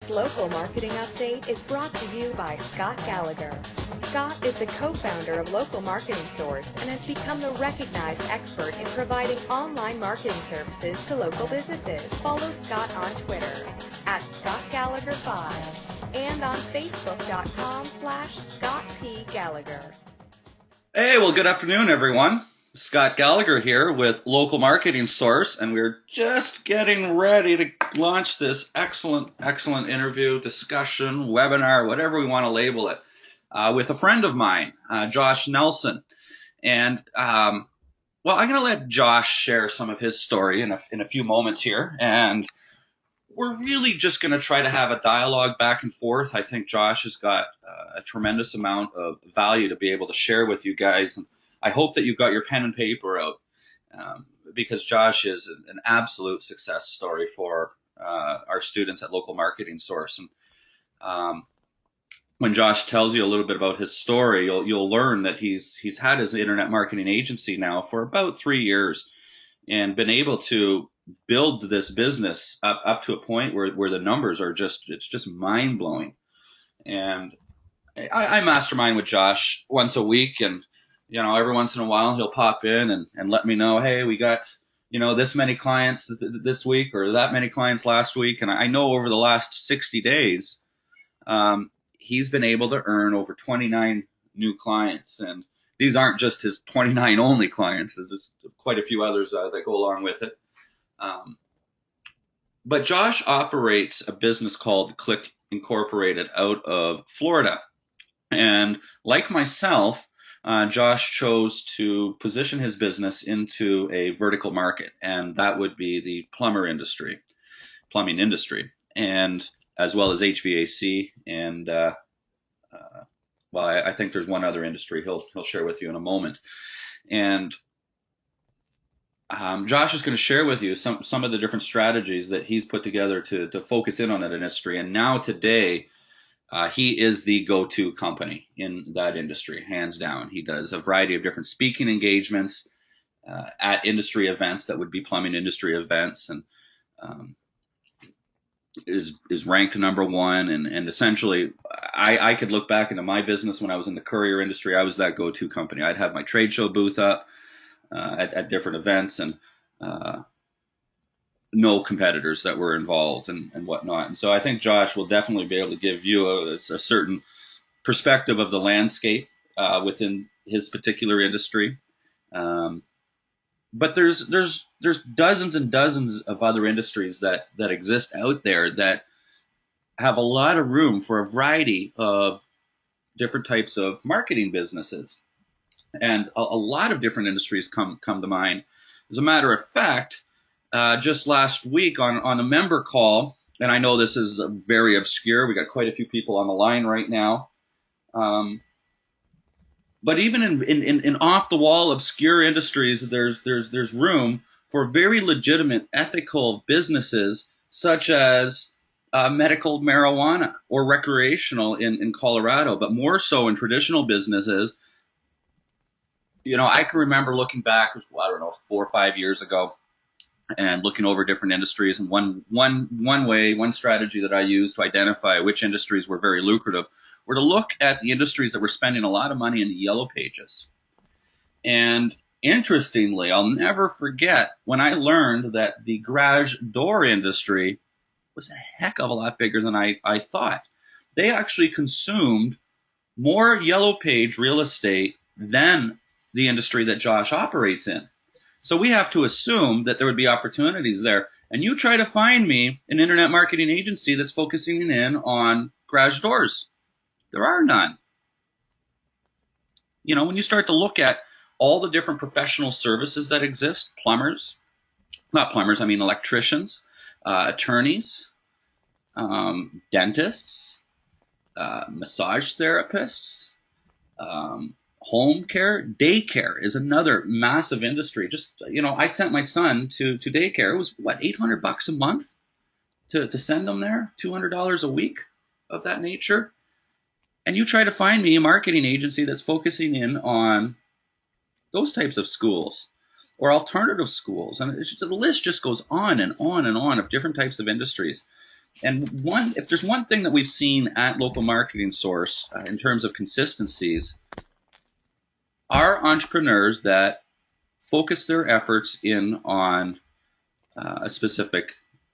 Local Marketing Update is brought to you by Scott Gallagher. Scott is the co-founder of Local Marketing Source and has become the recognized expert in providing online marketing services to local businesses. Follow Scott on Twitter at ScottGallagher5 and on Facebook.com/ScottPGallagher. Hey, well, good afternoon, everyone. Scott Gallagher here with Local Marketing Source, and we're just getting ready to launch this excellent interview, discussion, webinar, whatever we want to label it, with a friend of mine, Josh Nelson. And, I'm going to let Josh share some of his story in a few moments here, and we're really just going to try to have a dialogue back and forth. I think Josh has got a tremendous amount of value to be able to share with you guys. And I hope that you've got your pen and paper out, because Josh is an absolute success story for our students at Local Marketing Source. And when Josh tells you a little bit about his story, you'll learn that he's had his internet marketing agency now for about 3 years and been able to build this business up to a point where the numbers are just mind blowing. And I mastermind with Josh once a week, and every once in a while he'll pop in and let me know, hey, we got this many clients this week or that many clients last week. And I know over the last 60 days he's been able to earn over 29 new clients, and these aren't just his 29 only clients. There's quite a few others that go along with it. But Josh operates a business called Clic Incorporated out of Florida. And like myself, Josh chose to position his business into a vertical market, and that would be the plumbing industry, and as well as HVAC. And I think there's one other industry he'll share with you in a moment. And Josh is going to share with you some of the different strategies that he's put together to focus in on that industry. And now today, he is the go-to company in that industry, hands down. He does a variety of different speaking engagements at industry events that would be plumbing industry events, and is ranked number one. And essentially, I could look back into my business when I was in the courier industry. I was that go-to company. I'd have my trade show booth up at different events, and no competitors that were involved and whatnot. And so I think Josh will definitely be able to give you a certain perspective of the landscape within his particular industry. But there's dozens and dozens of other industries that exist out there that have a lot of room for a variety of different types of marketing businesses. And a lot of different industries come to mind. As a matter of fact, just last week on a member call, and I know this is very obscure. We got quite a few people on the line right now. But even in off the wall obscure industries, there's room for very legitimate ethical businesses such as medical marijuana or recreational in Colorado, but more so in traditional businesses. I can remember looking back, 4 or 5 years ago, and looking over different industries. And one strategy that I used to identify which industries were very lucrative were to look at the industries that were spending a lot of money in the yellow pages. And interestingly, I'll never forget when I learned that the garage door industry was a heck of a lot bigger than I thought. They actually consumed more yellow page real estate than the industry that Josh operates in. So we have to assume that there would be opportunities there. And you try to find me an internet marketing agency that's focusing in on garage doors. There are none. When you start to look at all the different professional services that exist, electricians, attorneys, dentists, massage therapists, home care, daycare is another massive industry. I sent my son to daycare. It was $800 a month to send them there, $200 a week of that nature. And you try to find me a marketing agency that's focusing in on those types of schools or alternative schools. And the list just goes on and on and on of different types of industries. And if there's one thing that we've seen at Local Marketing Source in terms of consistencies, are entrepreneurs that focus their efforts in on a specific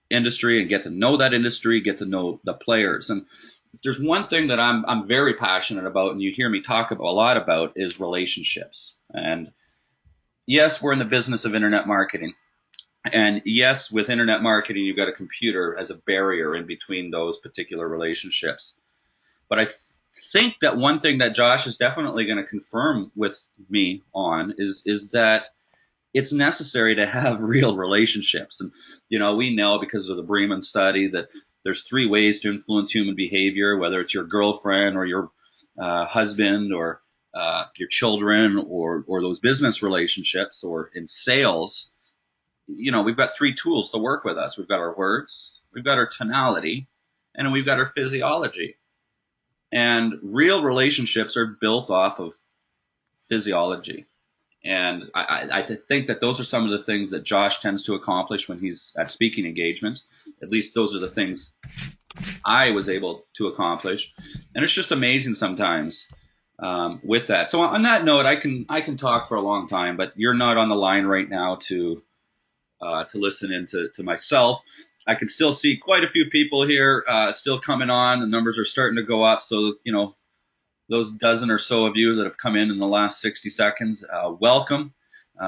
industry and get to know that industry, get to know the players. And if there's one thing that I'm very passionate about, and you hear me talk about a lot about, is relationships. And yes, we're in the business of internet marketing. And yes, with internet marketing, you've got a computer as a barrier in between those particular relationships. But I think that one thing that Josh is definitely going to confirm with me on is that it's necessary to have real relationships. And, we know because of the Bremen study that there's 3 ways to influence human behavior, whether it's your girlfriend or your husband or your children or those business relationships or in sales. We've got 3 tools to work with us. We've got our words, we've got our tonality, and we've got our physiology. And real relationships are built off of physiology. And I think that those are some of the things that Josh tends to accomplish when he's at speaking engagements. At least those are the things I was able to accomplish. And it's just amazing sometimes with that. So on that note, I can talk for a long time, but you're not on the line right now to listen in to myself. I can still see quite a few people here still coming on. The numbers are starting to go up. So, those dozen or so of you that have come in the last 60 seconds, welcome.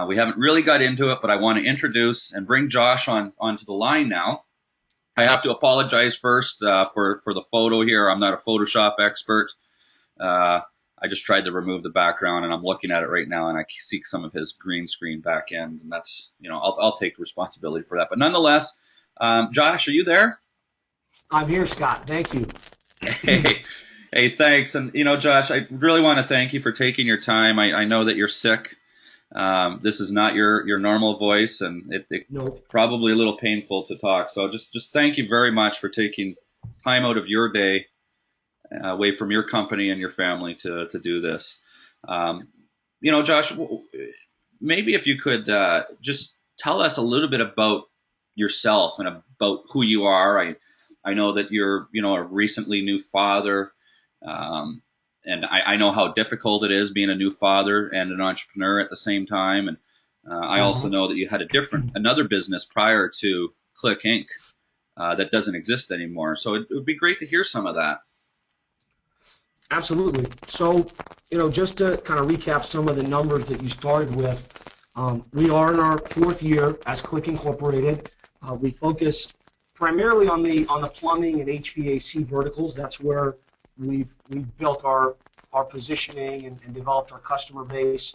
We haven't really got into it, but I want to introduce and bring Josh onto the line now. I have to apologize first for the photo here. I'm not a Photoshop expert. I just tried to remove the background, and I'm looking at it right now, and I see some of his green screen back end, and that's, I'll take responsibility for that. But nonetheless, Josh, are you there? I'm here, Scott. Thank you. Hey, thanks. And, Josh, I really want to thank you for taking your time. I know that you're sick. This is not your normal voice, and it's Nope. probably a little painful to talk. So just thank you very much for taking time out of your day away from your company and your family to do this. Josh, maybe if you could just tell us a little bit about yourself and about who you are. I know that you're, a recently new father. And I know how difficult it is being a new father and an entrepreneur at the same time. And I also know that you had another business prior to Clic Inc. That doesn't exist anymore. So it would be great to hear some of that. Absolutely. So, just to kind of recap some of the numbers that you started with, we are in our 4th year as Clic Incorporated. We focus primarily on the plumbing and HVAC verticals. That's where we've built our positioning and developed our customer base,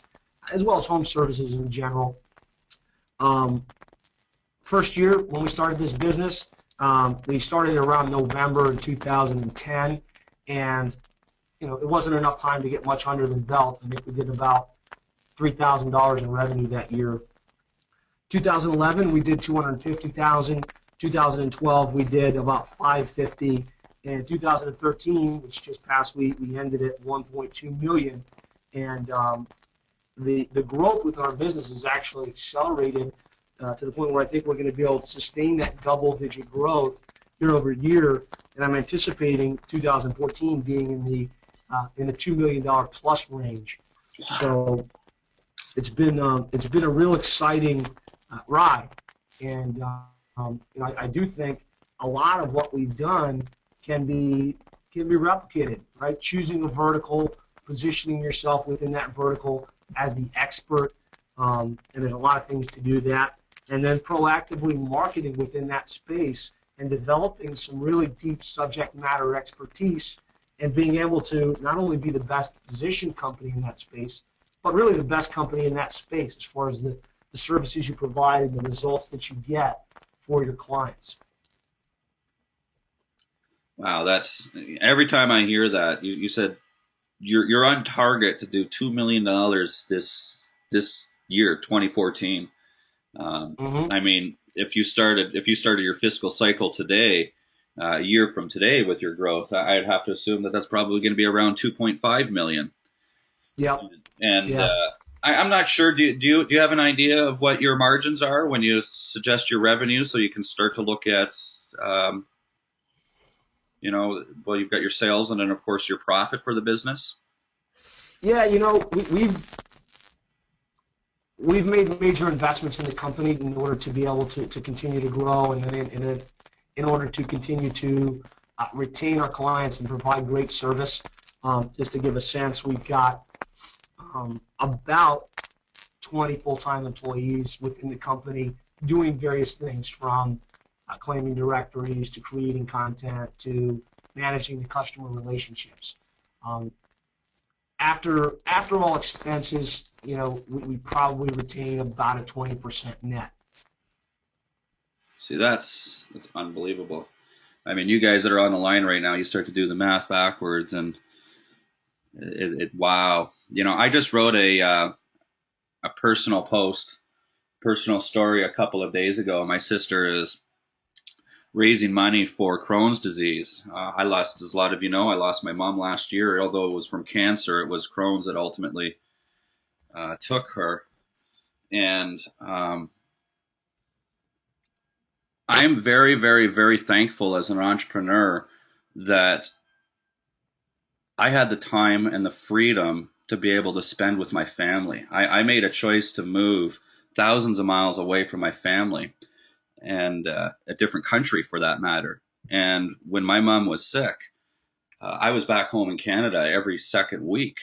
as well as home services in general. First year when we started this business, we started around November in 2010, and it wasn't enough time to get much under the belt. I think we did about $3,000 in revenue that year. 2011 we did $250,000. 2012 we did about $550,000. And 2013, which just passed, we ended at $1.2 million. And the growth with our business has actually accelerated to the point where I think we're going to be able to sustain that double-digit growth year over year. And I'm anticipating 2014 being in the $2 million plus range. So it's been a real exciting ride. And I do think a lot of what we've done can be replicated, right? Choosing a vertical, positioning yourself within that vertical as the expert, and there's a lot of things to do that, and then proactively marketing within that space and developing some really deep subject matter expertise and being able to not only be the best positioned company in that space, but really the best company in that space as far as the services you provide and the results that you get for your clients. Wow, that's every time I hear that, you said you're on target to do $2 million this year, 2014. I mean, if you started your fiscal cycle today, a year from today with your growth, I'd have to assume that that's probably going to be around 2.5 million. Yep. And I'm not sure. Do you have an idea of what your margins are when you suggest your revenue, so you can start to look at Well, you've got your sales and then of course your profit for the business. Yeah, we've made major investments in the company in order to be able to continue to grow, and then in order to continue to retain our clients and provide great service. Just to give a sense, we've got about 20 full-time employees within the company doing various things, from claiming directories to creating content to managing the customer relationships. After all expenses, we probably retain about a 20% net. See, that's unbelievable. I mean, you guys that are on the line right now, you start to do the math backwards, and wow. I just wrote a personal story a couple of days ago. My sister is raising money for Crohn's disease. I lost, as a lot of you know, I lost my mom last year. Although it was from cancer, it was Crohn's that ultimately took her. And I'm very, very, very thankful as an entrepreneur that I had the time and the freedom to be able to spend with my family. I made a choice to move thousands of miles away from my family, and a different country for that matter. And when my mom was sick, I was back home in Canada every second week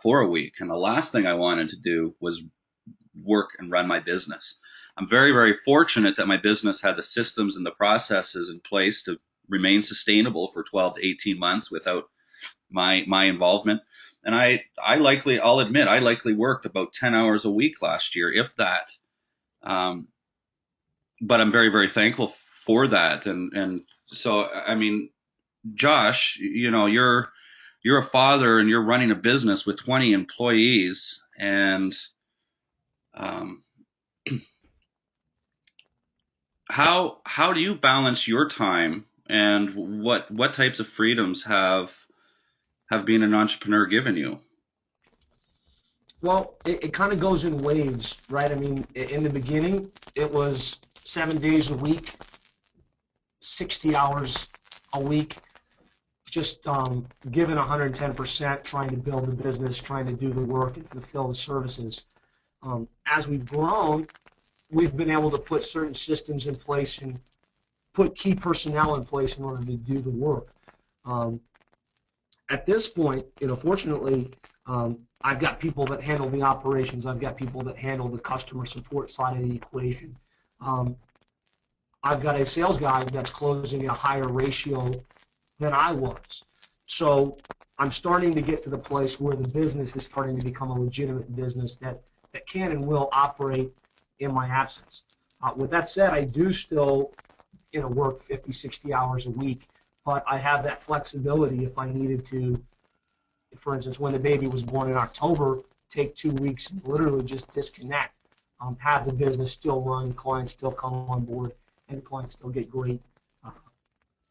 for a week. And the last thing I wanted to do was work and run my business. I'm very, very fortunate that my business had the systems and the processes in place to remain sustainable for 12 to 18 months without my involvement. And I'll admit, I likely worked about 10 hours a week last year, if that. But I'm very, very thankful for that. And so, I mean, Josh, you're a father and you're running a business with 20 employees, and how do you balance your time, and what types of freedoms have being an entrepreneur given you? Well, it kind of goes in waves, right? I mean, in the beginning, it was 7 days a week, 60 hours a week, just giving 110%, trying to build the business, trying to do the work and fulfill the services. As we've grown, we've been able to put certain systems in place and put key personnel in place in order to do the work. At this point, fortunately, I've got people that handle the operations. I've got people that handle the customer support side of the equation. I've got a sales guy that's closing a higher ratio than I was. So I'm starting to get to the place where the business is starting to become a legitimate business that can and will operate in my absence. With that said, I do still work 50, 60 hours a week, but I have that flexibility if I needed to. For instance, when the baby was born in October, take 2 weeks and literally just disconnect, have the business still run, clients still come on board, and the clients still get great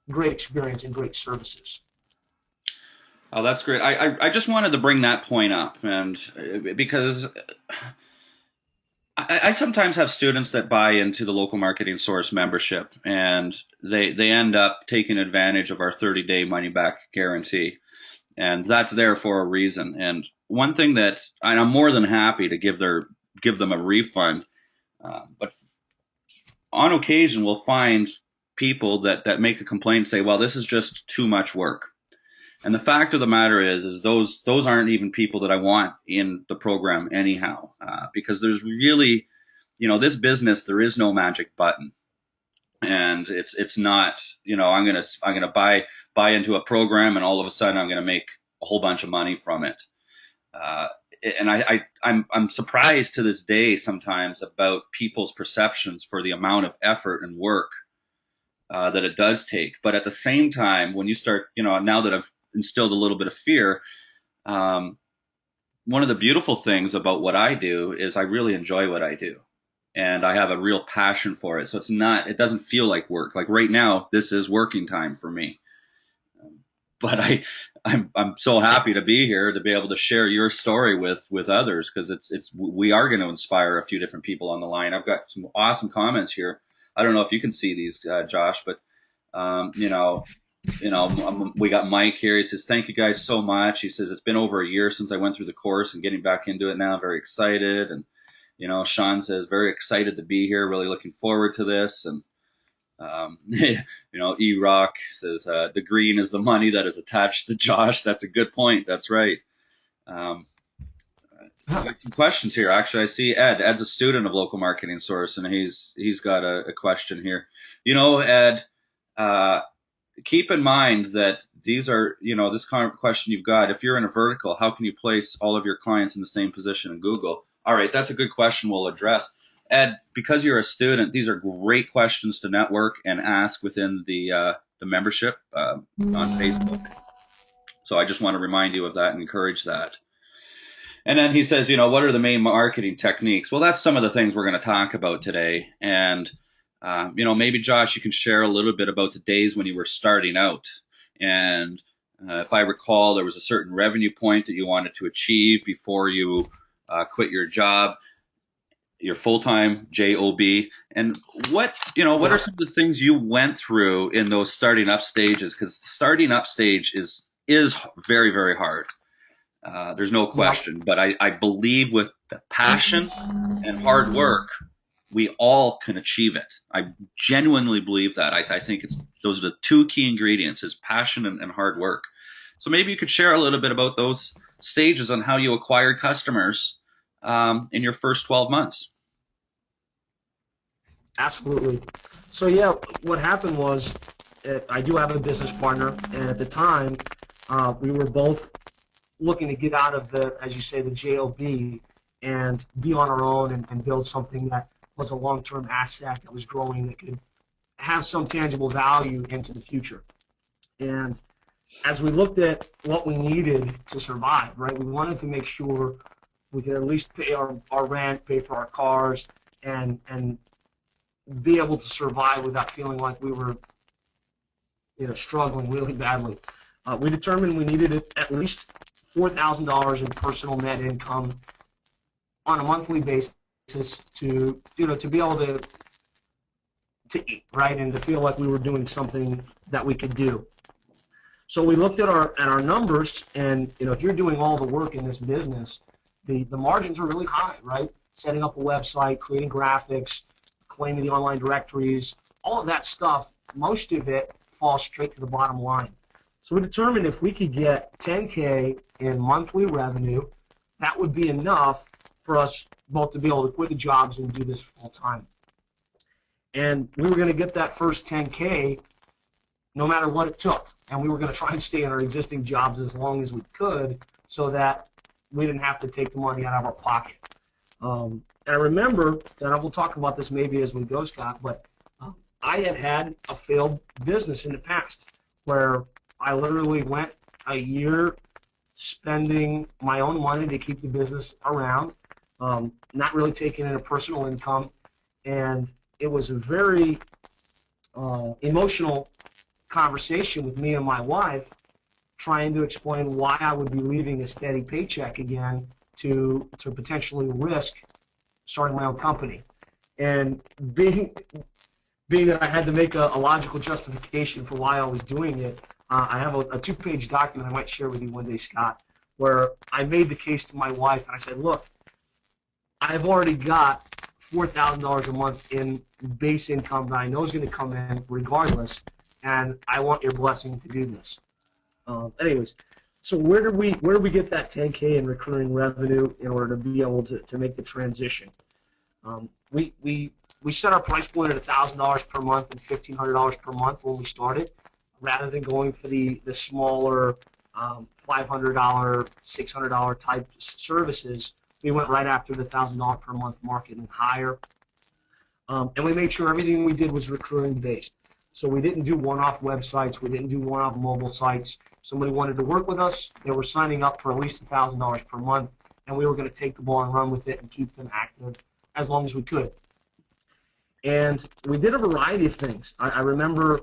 experience and great services. Oh, that's great. I just wanted to bring that point up, and because I sometimes have students that buy into the local marketing source membership, and they end up taking advantage of our 30-day money back guarantee. And that's there for a reason. And one thing and I'm more than happy to give them a refund, but on occasion we'll find people that make a complaint and say, well, this is just too much work. And the fact of the matter is those aren't even people that I want in the program anyhow, because there's really, this business, there is no magic button. And it's not, I'm gonna buy into a program and all of a sudden I'm gonna make a whole bunch of money from it. And I'm surprised to this day sometimes about people's perceptions for the amount of effort and work that it does take. But at the same time, when you start, now that I've instilled a little bit of fear, one of the beautiful things about what I do is I really enjoy what I do. And I have a real passion for it. So it doesn't feel like work. Like right now, this is working time for me. But I'm so happy to be here to be able to share your story with others, because we are going to inspire a few different people on the line. I've got some awesome comments here. I don't know if you can see these, Josh, but We got Mike here. He says, thank you guys so much. He says, it's been over a year since I went through the course and getting back into it now. Very excited. And, Sean says, very excited to be here. Really looking forward to this. And, E-Rock says, the green is the money that is attached to Josh. That's a good point. That's right. I've got some questions here. Actually, I see Ed. Ed's a student of Local Marketing Source, and he's got a question here. Ed, keep in mind that these are, this kind of question you've got. If you're in a vertical, how can you place all of your clients in the same position in Google? All right, that's a good question we'll address. Ed, because you're a student, these are great questions to network and ask within the membership on Facebook. So I just want to remind you of that and encourage that. And then he says, what are the main marketing techniques? Well, that's some of the things we're going to talk about today. And, maybe, Josh, you can share a little bit about the days when you were starting out. And if I recall, there was a certain revenue point that you wanted to achieve before you quit your job, your full-time job. And what are some of the things you went through in those starting up stages? Because starting up stage is very, very hard. There's no question, but I believe with the passion and hard work, we all can achieve it. I genuinely believe that. I think those are the two key ingredients: is passion and hard work. So maybe you could share a little bit about those stages on how you acquired customers in your first 12 months. Absolutely. So yeah, what happened was I do have a business partner, and at the time we were both looking to get out of the, as you say, the job and be on our own and build something that was a long-term asset that was growing, that could have some tangible value into the future. And as we looked at what we needed to survive, right, we wanted to make sure we could at least pay our rent, pay for our cars, and be able to survive without feeling like we were struggling really badly. We determined we needed at least $4,000 in personal net income on a monthly basis to be able to eat, right, and to feel like we were doing something that we could do. So we looked at our numbers, and if you're doing all the work in this business, the margins are really high, right? Setting up a website, creating graphics, claiming the online directories, all of that stuff, most of it falls straight to the bottom line. So we determined if we could get $10K in monthly revenue, that would be enough for us both to be able to quit the jobs and do this full time. And we were going to get that first $10K no matter what it took. And we were going to try and stay in our existing jobs as long as we could so that we didn't have to take the money out of our pocket. And I remember, and we'll talk about this maybe as we go, Scott, but I had a failed business in the past where I literally went a year spending my own money to keep the business around, not really taking in a personal income, and it was a very emotional conversation with me and my wife, trying to explain why I would be leaving a steady paycheck again to potentially risk starting my own company. And being that I had to make a logical justification for why I was doing it, I have a 2-page document I might share with you one day, Scott, where I made the case to my wife, and I said, look, I've already got $4,000 a month in base income that I know is going to come in regardless, and I want your blessing to do this. Anyways, so where did we get that 10K in recurring revenue in order to be able to make the transition? We set our price point at $1,000 per month and $1,500 per month when we started, rather than going for the smaller $500, $600 type services. We went right after the $1,000 per month market and higher. And we made sure everything we did was recurring based. So we didn't do one-off websites. We didn't do one-off mobile sites. Somebody wanted to work with us. They were signing up for at least $1,000 per month, and we were going to take the ball and run with it and keep them active as long as we could. And we did a variety of things. I remember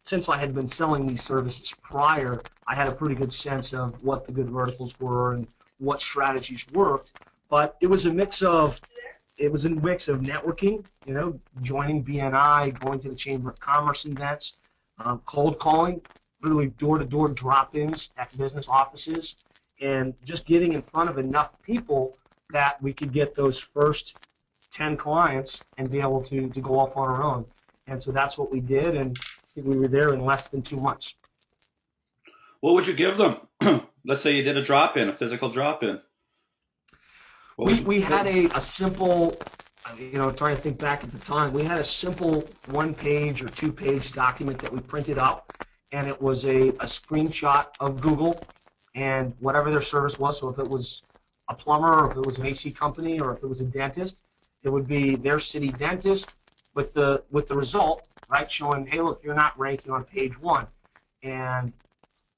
since I had been selling these services prior, I had a pretty good sense of what the good verticals were and what strategies worked. But it was a mix of networking, joining BNI, going to the Chamber of Commerce events, cold calling, literally door-to-door drop-ins at business offices, and just getting in front of enough people that we could get those first 10 clients and be able to go off on our own. And so that's what we did, and I think we were there in less than 2 months. What would you give them? Let's say you did a drop-in, a physical drop-in. We had a simple, trying to think back at the time, we had a simple 1-page or 2-page document that we printed out, and it was a screenshot of Google and whatever their service was. So if it was a plumber, or if it was an AC company, or if it was a dentist, it would be their city dentist with the result, right, showing, hey, look, you're not ranking on page 1, and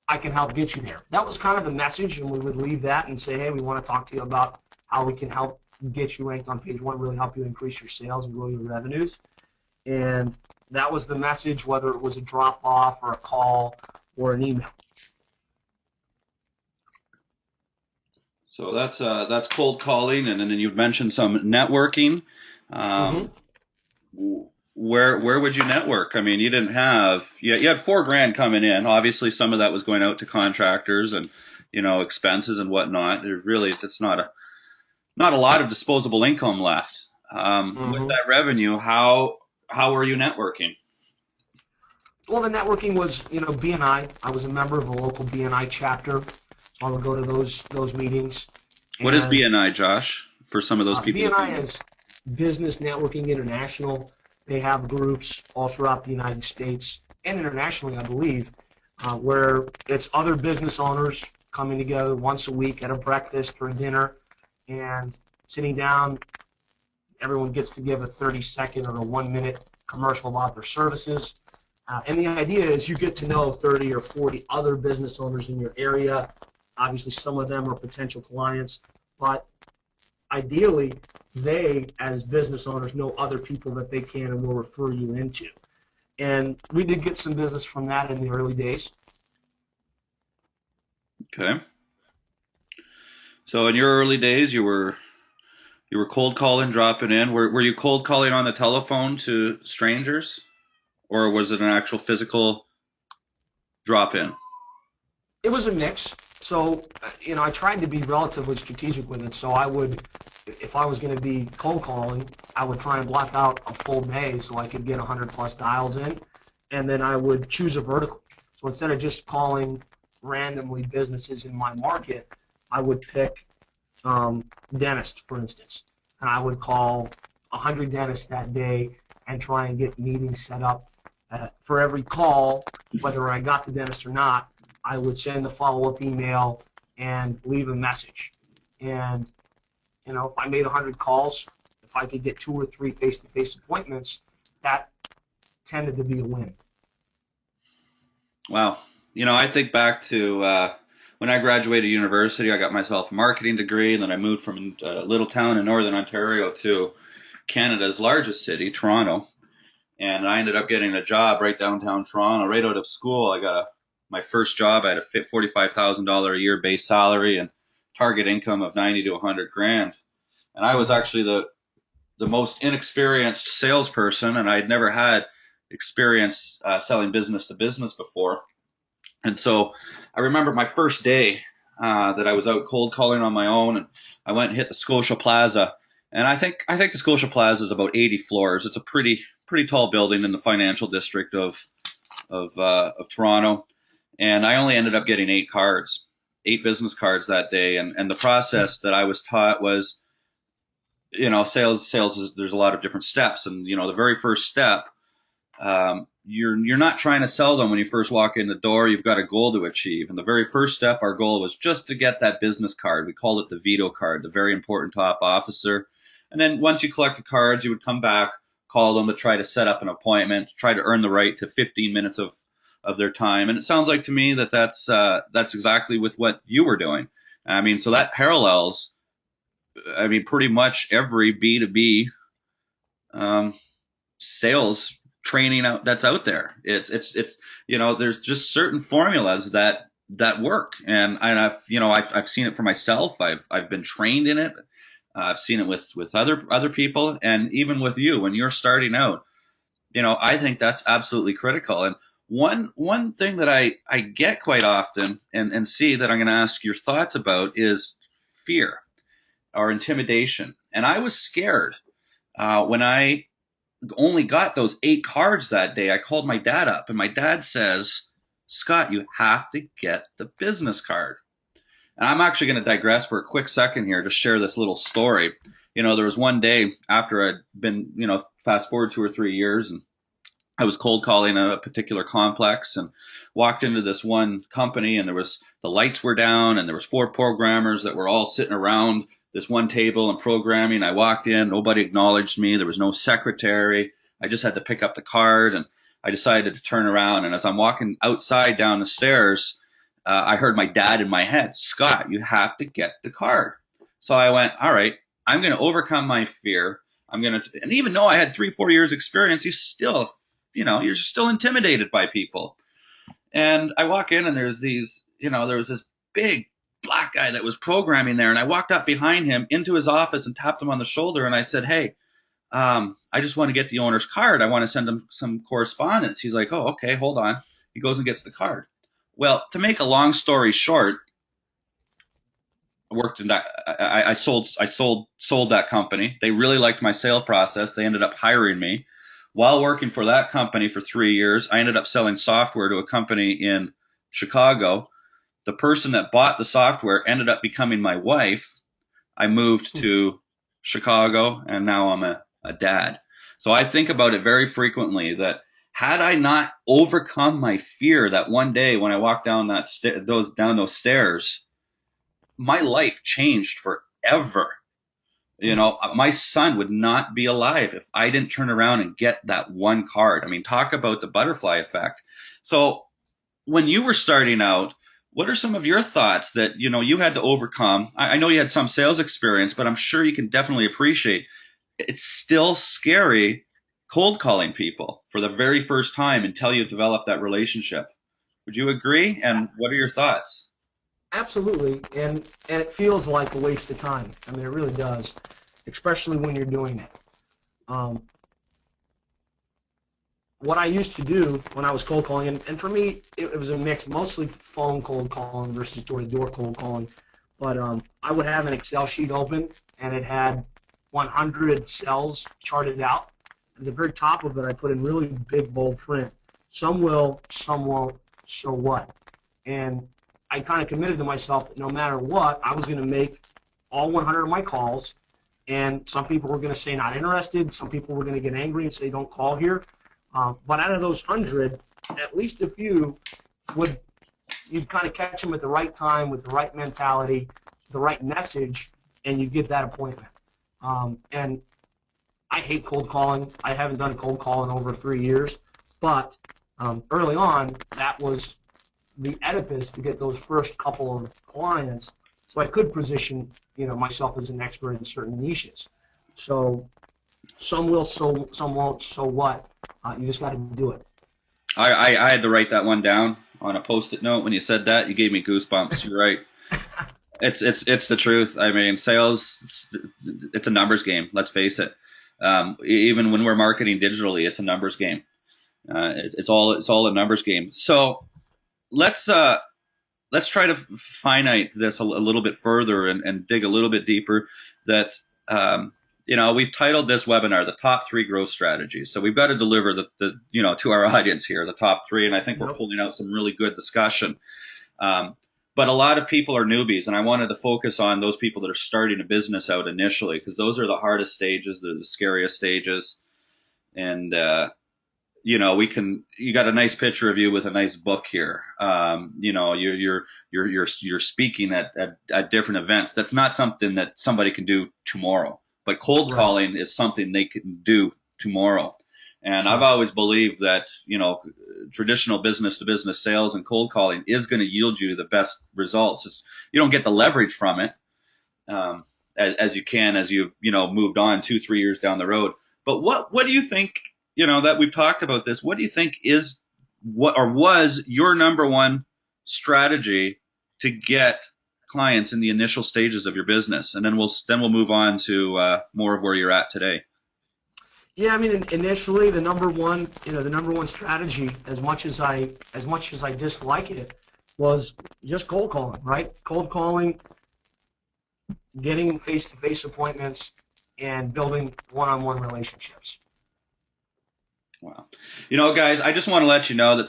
I can help get you there. That was kind of the message, and we would leave that and say, hey, we want to talk to you about how we can help get you ranked on page 1, really help you increase your sales and grow your revenues. And that was the message, whether it was a drop-off or a call or an email. So that's cold calling, and then you've mentioned some networking. Where would you network? I mean, you didn't have you had $4,000 coming in. Obviously, some of that was going out to contractors and expenses and whatnot. It's not a lot of disposable income left. With that revenue, how were you networking? Well, the networking was BNI. I was a member of a local BNI chapter. I would go to those meetings. What is BNI, Josh? For some of those people. BNI is Business Networking International. They have groups all throughout the United States and internationally, I believe, where it's other business owners coming together once a week at a breakfast or a dinner and sitting down. Everyone gets to give a 30-second or a 1-minute commercial about their services. And the idea is you get to know 30 or 40 other business owners in your area. Obviously, some of them are potential clients, but ideally, they, as business owners, know other people that they can and will refer you into. And we did get some business from that in the early days. Okay. So in your early days, you were cold calling, dropping in. Were you cold calling on the telephone to strangers, or was it an actual physical drop-in? It was a mix. So, I tried to be relatively strategic with it. So I would, if I was going to be cold calling, I would try and block out a full day so I could get 100+ dials in, and then I would choose a vertical. So instead of just calling randomly businesses in my market, I would pick dentist, for instance, and I would call 100 dentists that day and try and get meetings set up. For every call, whether I got the dentist or not, I would send a follow-up email and leave a message. And, if I made 100 calls, if I could get 2 or 3 face-to-face appointments, that tended to be a win. Wow. I think back to when I graduated university, I got myself a marketing degree, and then I moved from a little town in northern Ontario to Canada's largest city, Toronto. And I ended up getting a job right downtown Toronto. Right out of school, I got my first job. I had a $45,000 a year base salary and target income of 90 to 100 grand. And I was actually the most inexperienced salesperson, and I had never had experience selling business to business before. And so I remember my first day that I was out cold calling on my own, and I went and hit the Scotia Plaza. And I think the Scotia Plaza is about 80 floors. It's a pretty tall building in the financial district of Toronto. And I only ended up getting 8 business cards that day. And the process that I was taught was, sales is, there's a lot of different steps. And, the very first step, you're not trying to sell them when you first walk in the door. You've got a goal to achieve. And the very first step, our goal was just to get that business card. We called it the veto card, the very important top officer. And then once you collect the cards, you would come back, call them to try to set up an appointment, try to earn the right to 15 minutes of their time. And it sounds like to me that's exactly with what you were doing. I mean, so that parallels, pretty much every B2B sales training that's out there. It's there's just certain formulas that work. And I've seen it for myself. I've been trained in it. I've seen it with other people, and even with you when you're starting out. I think that's absolutely critical. And One thing that I get quite often and see that I'm going to ask your thoughts about is fear or intimidation. And I was scared when I only got those 8 cards that day. I called my dad up, and my dad says, Scott, you have to get the business card. And I'm actually going to digress for a quick second here to share this little story. There was one day after I'd been, fast forward 2 or 3 years, and I was cold calling a particular complex and walked into this one company, and the lights were down, and there was 4 programmers that were all sitting around this one table and programming. I walked in, nobody acknowledged me. There was no secretary. I just had to pick up the card, and I decided to turn around. And as I'm walking outside down the stairs, I heard my dad in my head, Scott, you have to get the card. So I went, all right, I'm going to overcome my fear. And even though I had 3-4 years experience, you're still intimidated by people. And I walk in, and there was this big black guy that was programming there. And I walked up behind him into his office and tapped him on the shoulder. And I said, hey, I just want to get the owner's card. I want to send him some correspondence. He's like, oh, okay, hold on. He goes and gets the card. Well, to make a long story short, I worked in that. I sold that company. They really liked my sales process. They ended up hiring me. While working for that company for 3 years, I ended up selling software to a company in Chicago. The person that bought the software ended up becoming my wife. I moved to Chicago, and now I'm a dad. So I think about it very frequently that had I not overcome my fear that one day when I walked down those stairs, my life changed forever. My son would not be alive if I didn't turn around and get that one card. I mean, talk about the butterfly effect. So when you were starting out, what are some of your thoughts that, you had to overcome? I know you had some sales experience, but I'm sure you can definitely appreciate it's still scary cold calling people for the very first time until you've developed that relationship. Would you agree? And what are your thoughts? Absolutely, and it feels like a waste of time. I mean, it really does, especially when you're doing it. What I used to do when I was cold calling, and for me, it was a mix, mostly phone cold calling versus door-to-door cold calling. But I would have an Excel sheet open, and it had 100 cells charted out. At the very top of it, I put in really big, bold print. Some will, some won't, so what? And I kind of committed to myself that no matter what, I was going to make all 100 of my calls, and some people were going to say not interested, some people were going to get angry and say don't call here. But out of those 100, at least a few you'd kind of catch them at the right time with the right mentality, the right message, and you'd get that appointment. And I hate cold calling. I haven't done cold call in over 3 years, but early on, that was the edifice to get those first couple of clients, so I could position myself as an expert in certain niches. So some will, some won't. So what? You just got to do it. I had to write that one down on a Post-it note. When you said that, you gave me goosebumps. You're right. It's the truth. I mean, sales, it's a numbers game. Let's face it. Even when we're marketing digitally, it's a numbers game. It's all a numbers game. So let's try to finite this a little bit further and dig a little bit deeper. That we've titled this webinar the top 3 growth strategies. So we've got to deliver the to our audience here the top 3, and I think we're pulling out some really good discussion. But a lot of people are newbies, and I wanted to focus on those people that are starting a business out initially, because those are the hardest stages, they're the scariest stages. And you got a nice picture of you with a nice book here. You're speaking at different events. That's not something that somebody can do tomorrow, but cold calling is something they can do tomorrow. And I've always believed that, traditional business to business sales and cold calling is going to yield you the best results. You don't get the leverage from it, as you can, as you've, moved on 2-3 years down the road. But what do you think, that we've talked about this, what do you think is was your number one strategy to get clients in the initial stages of your business? And then we'll move on to more of where you're at today. Yeah, I mean, initially the number one strategy, as much as I dislike it, was just cold calling, right? Cold calling, getting face-to-face appointments, and building one-on-one relationships. Wow. You know, guys, I just want to let you know that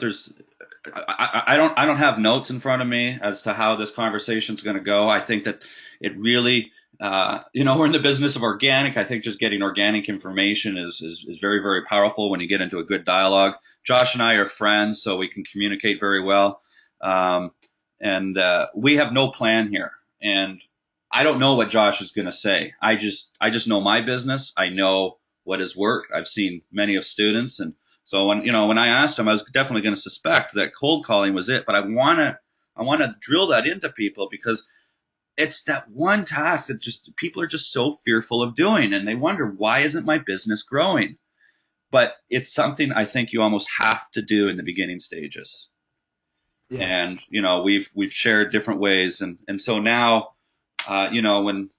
I don't have notes in front of me as to how this conversation is going to go. I think that it really, we're in the business of organic. I think just getting organic information is very, very powerful when you get into a good dialogue. Josh and I are friends, so we can communicate very well. And we have no plan here. And I don't know what Josh is going to say. I just know my business. I know what has worked. I've seen many of students, and so when I asked him, I was definitely going to suspect that cold calling was it. But I want to drill that into people, because it's that one task that just people are just so fearful of doing, and they wonder, why isn't my business growing? But it's something I think you almost have to do in the beginning stages. Yeah. And we've shared different ways, and so now when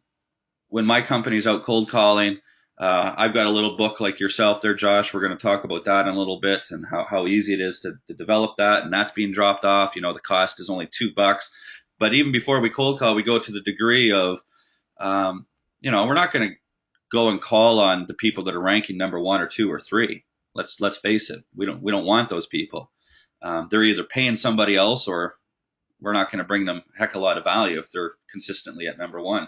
my company's out cold calling, I've got a little book like yourself there, Josh. We're going to talk about that in a little bit, and how easy it is to develop that, and that's being dropped off. The cost is only $2. But even before we cold call, we go to the degree of, we're not going to go and call on the people that are ranking number 1 or 2 or 3. Let's face it, we don't want those people. They're either paying somebody else, or we're not going to bring them a heck of a lot of value if they're consistently at number 1.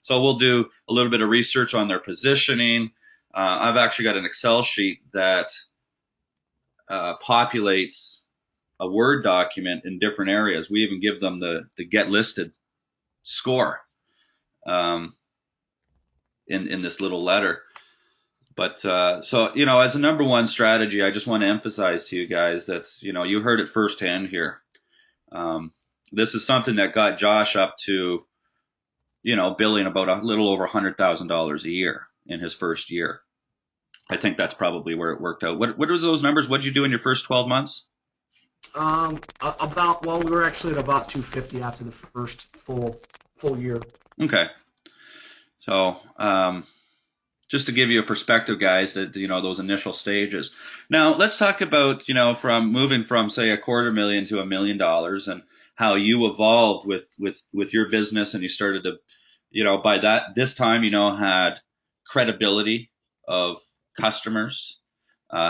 So we'll do a little bit of research on their positioning. I've actually got an Excel sheet that populates a Word document in different areas. We even give them the get listed score in this little letter. But so as a number 1 strategy, I just want to emphasize to you guys that you heard it firsthand here. This is something that got Josh up to billing about a little over $100,000 a year in his first year. I think that's probably where it worked out. What were those numbers? What did you do in your first 12 months? We were actually at about 250 after the first full year. Okay. So, just to give you a perspective, guys, that those initial stages. Now, let's talk about from moving from, say, $250,000 to $1 million, and how you evolved with your business, and you started to, by this time, had credibility of customers,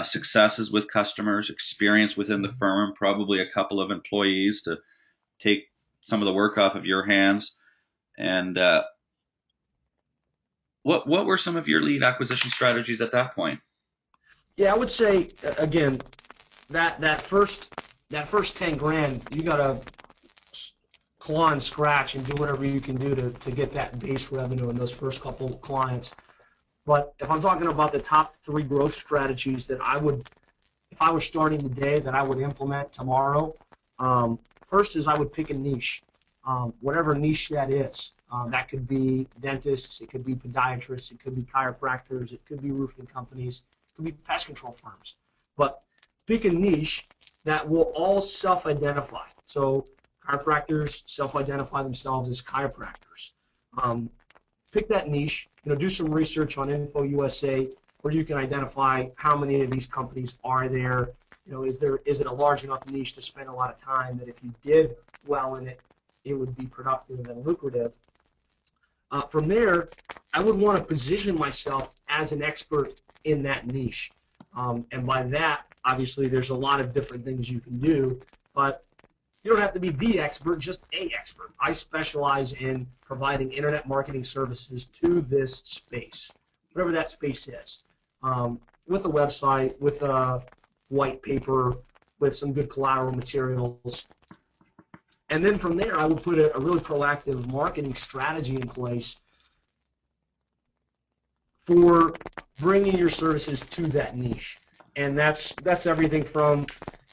successes with customers, experience within the firm, probably a couple of employees to take some of the work off of your hands. And what were some of your lead acquisition strategies at that point? Yeah, I would say, again, that first 10 grand, you got to claw and scratch and do whatever you can do to get that base revenue and those first couple of clients. But if I'm talking about the top 3 growth strategies that if I was starting today, that I would implement tomorrow, first is I would pick a niche, whatever niche that is. That could be dentists, it could be podiatrists, it could be chiropractors, it could be roofing companies, it could be pest control firms. But pick a niche that will all self-identify. So chiropractors self-identify themselves as chiropractors. Pick that niche, do some research on Info USA, where you can identify how many of these companies are there. Is it a large enough niche to spend a lot of time that if you did well in it, it would be productive and lucrative. From there, I would want to position myself as an expert in that niche. And by that, obviously, there's a lot of different things you can do, but you don't have to be the expert, just a expert. I specialize in providing internet marketing services to this space, whatever that space is, with a website, with a white paper, with some good collateral materials. And then from there, I will put a really proactive marketing strategy in place for bringing your services to that niche. And that's everything from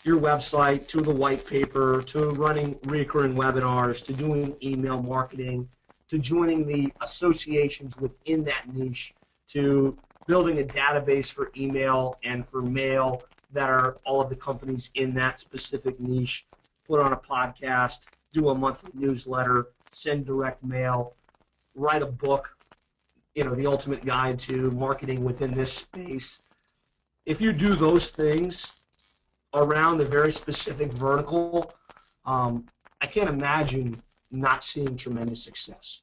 your website to the white paper to running recurring webinars to doing email marketing to joining the associations within that niche to building a database for email and for mail that are all of the companies in that specific niche, put on a podcast, do a monthly newsletter, send direct mail, write a book, The Ultimate Guide to Marketing Within This Space, if you do those things around a very specific vertical, I can't imagine not seeing tremendous success.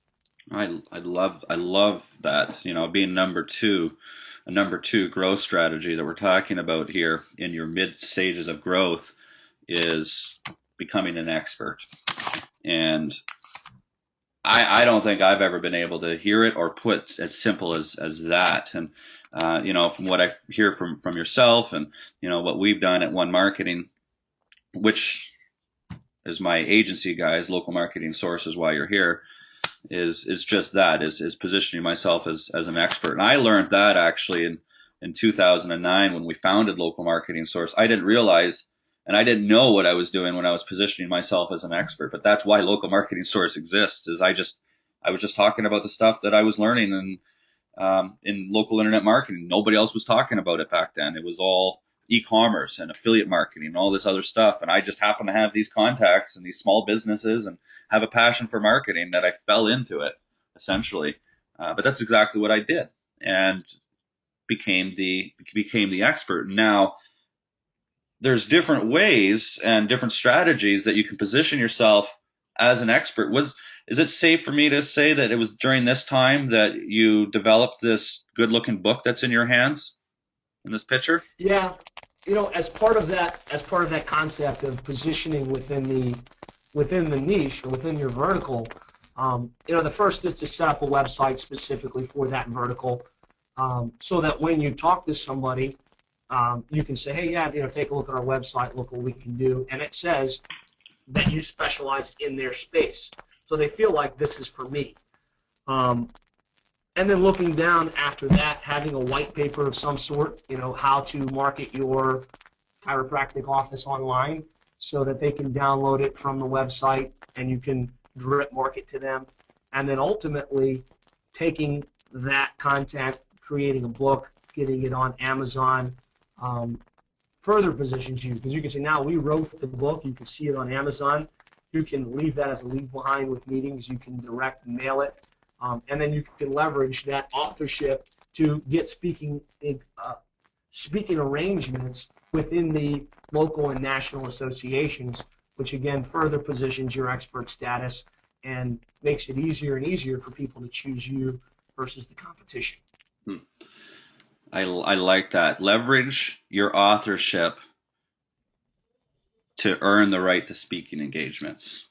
I love that. You know, being a number two growth strategy that we're talking about here in your mid stages of growth is becoming an expert. And I don't think I've ever been able to hear it or put as simple as that. And you know, from what I hear from yourself and you know what we've done at One Marketing, which is my agency, guys, local marketing source is why you're here, is just that, is positioning myself as an expert. And I learned that actually in 2009 when we founded Local Marketing Source. I didn't realize and I didn't know what I was doing when I was positioning myself as an expert, but that's why Local Marketing Source exists. Is I was just talking about the stuff that I was learning in local internet marketing. Nobody else was talking about it back then. It was all e-commerce and affiliate marketing and all this other stuff. And I just happened to have these contacts and these small businesses and have a passion for marketing that I fell into it essentially. But that's exactly what I did and became the expert. Now, there's different ways and different strategies that you can position yourself as an expert. Is it safe for me to say that it was during this time that you developed this good-looking book that's in your hands in this picture? Yeah, you know, as part of that concept of positioning within the niche or within your vertical, you know, the first is to set up a website specifically for that vertical, so that when you talk to somebody, you can say, hey, yeah, you know, take a look at our website, look what we can do, and it says that you specialize in their space, so they feel like this is for me. And then looking down after that, having a white paper of some sort, you know, how to market your chiropractic office online so that they can download it from the website and you can drip market to them. And then ultimately taking that content, creating a book, getting it on Amazon, further positions you. Because you can say, now we wrote the book, you can see it on Amazon. You can leave that as a leave behind with meetings. You can direct mail it. And then you can leverage that authorship to get speaking arrangements within the local and national associations, which again further positions your expert status and makes it easier and easier for people to choose you versus the competition. I like that. Leverage your authorship to earn the right to speaking engagements.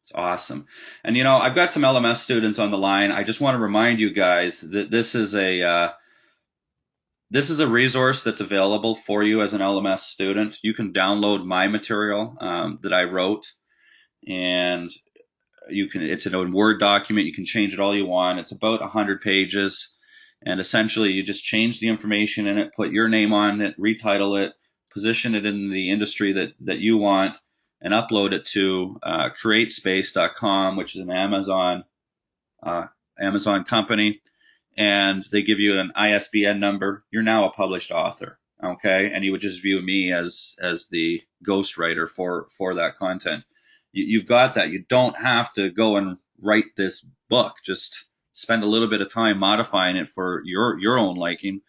It's awesome. And, you know, I've got some LMS students on the line. I just want to remind you guys that this is a resource that's available for you as an LMS student. You can download my material that I wrote, and it's in a Word document. You can change it all you want. It's about 100 pages, and essentially you just change the information in it, put your name on it, retitle it, position it in the industry that you want, and upload it to createspace.com, which is an Amazon company, and they give you an ISBN number. You're now a published author, okay? And you would just view me as the ghostwriter for that content. You've got that. You don't have to go and write this book. Just spend a little bit of time modifying it for your own liking,